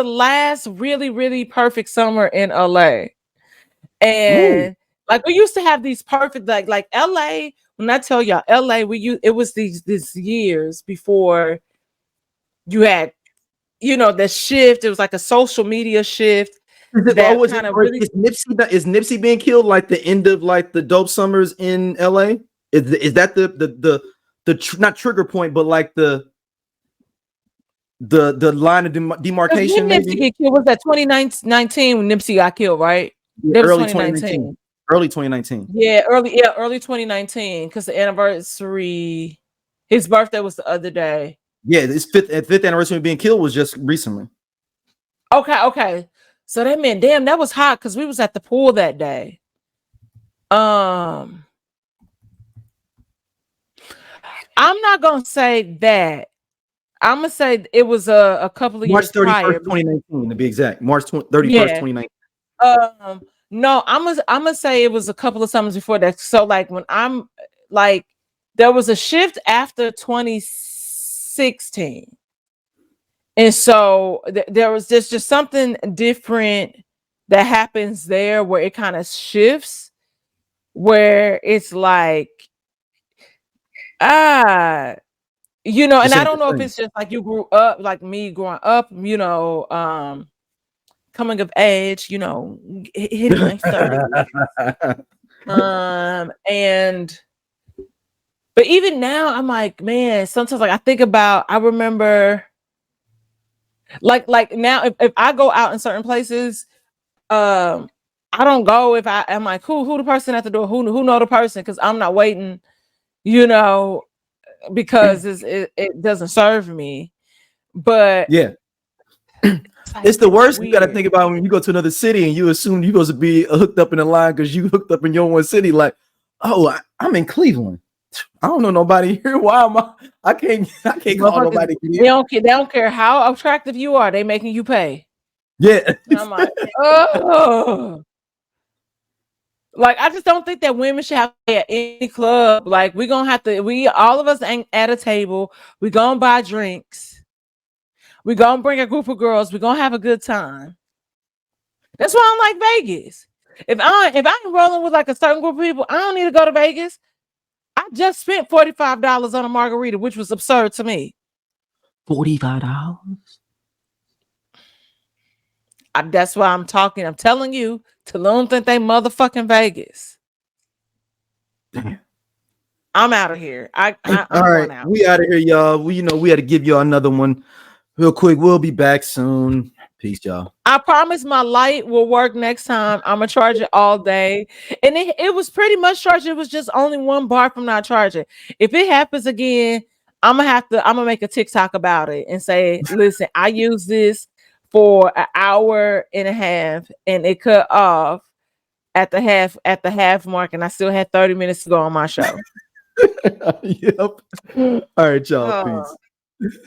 last really, really perfect summer in LA. And like we used to have these perfect like LA. When I tell y'all LA, it was these years before you had, you know, the shift. It was like a social media shift. Is Nipsey being killed like the end of like the dope summers in LA? Is that the not trigger point, but like the line of demarcation? Nipsey get killed was that 2019 when Nipsey got killed, right? Yeah, early 2019. Early 2019. Yeah, early 2019 because the anniversary, his birthday was the other day. Yeah, his fifth anniversary of being killed was just recently. Okay. So that meant, damn, that was hot because we was at the pool that day. I'm not gonna say that. I'm gonna say it was a couple of March years 31st, prior. 2019 to be exact. March 31st, 2019. No, I'm gonna say it was a couple of summers before that. So like when I'm like, there was a shift after 2016. And so there was just something different that happens there where it kind of shifts, where it's like, you know, and I don't know if it's just like you grew up, like me growing up, you know, coming of age, you know, hitting my 30s. And But even now, I'm like, man, sometimes like I remember like now if I go out in certain places, I don't go if I'm like, who the person at the door, who know the person, because I'm not waiting, because it doesn't serve me. But yeah. It's the worst. You got to think about when you go to another city and you assume you're supposed to be hooked up in the line because you hooked up in your one city. Like, oh, I'm in Cleveland. I don't know nobody here. Why am I can't call nobody. They don't care how attractive you are. They making you pay. Yeah. And I'm like, oh. Like, I just don't think that women should have to pay at any club. Like, all of us ain't at a table. We gonna buy drinks. We gonna bring a group of girls. We gonna have a good time. That's why I like Vegas. If I'm rolling with like a certain group of people, I don't need to go to Vegas. I just spent $45 on a margarita, which was absurd to me. $45. That's why I'm talking. I'm telling you, Tulum think they motherfucking Vegas. Damn. I'm out of here. I'm all right, out. we out of here, y'all. We had to give y'all another one real quick. We'll be back soon. Peace, y'all. I promise my light will work next time. I'm gonna charge it all day, and it was pretty much charged. It was just only one bar from not charging. If it happens again, I'm gonna make a TikTok about it and say, listen, I use this for an hour and a half, and it cut off at the half mark, and I still had 30 minutes to go on my show. Yep. All right, y'all. Peace.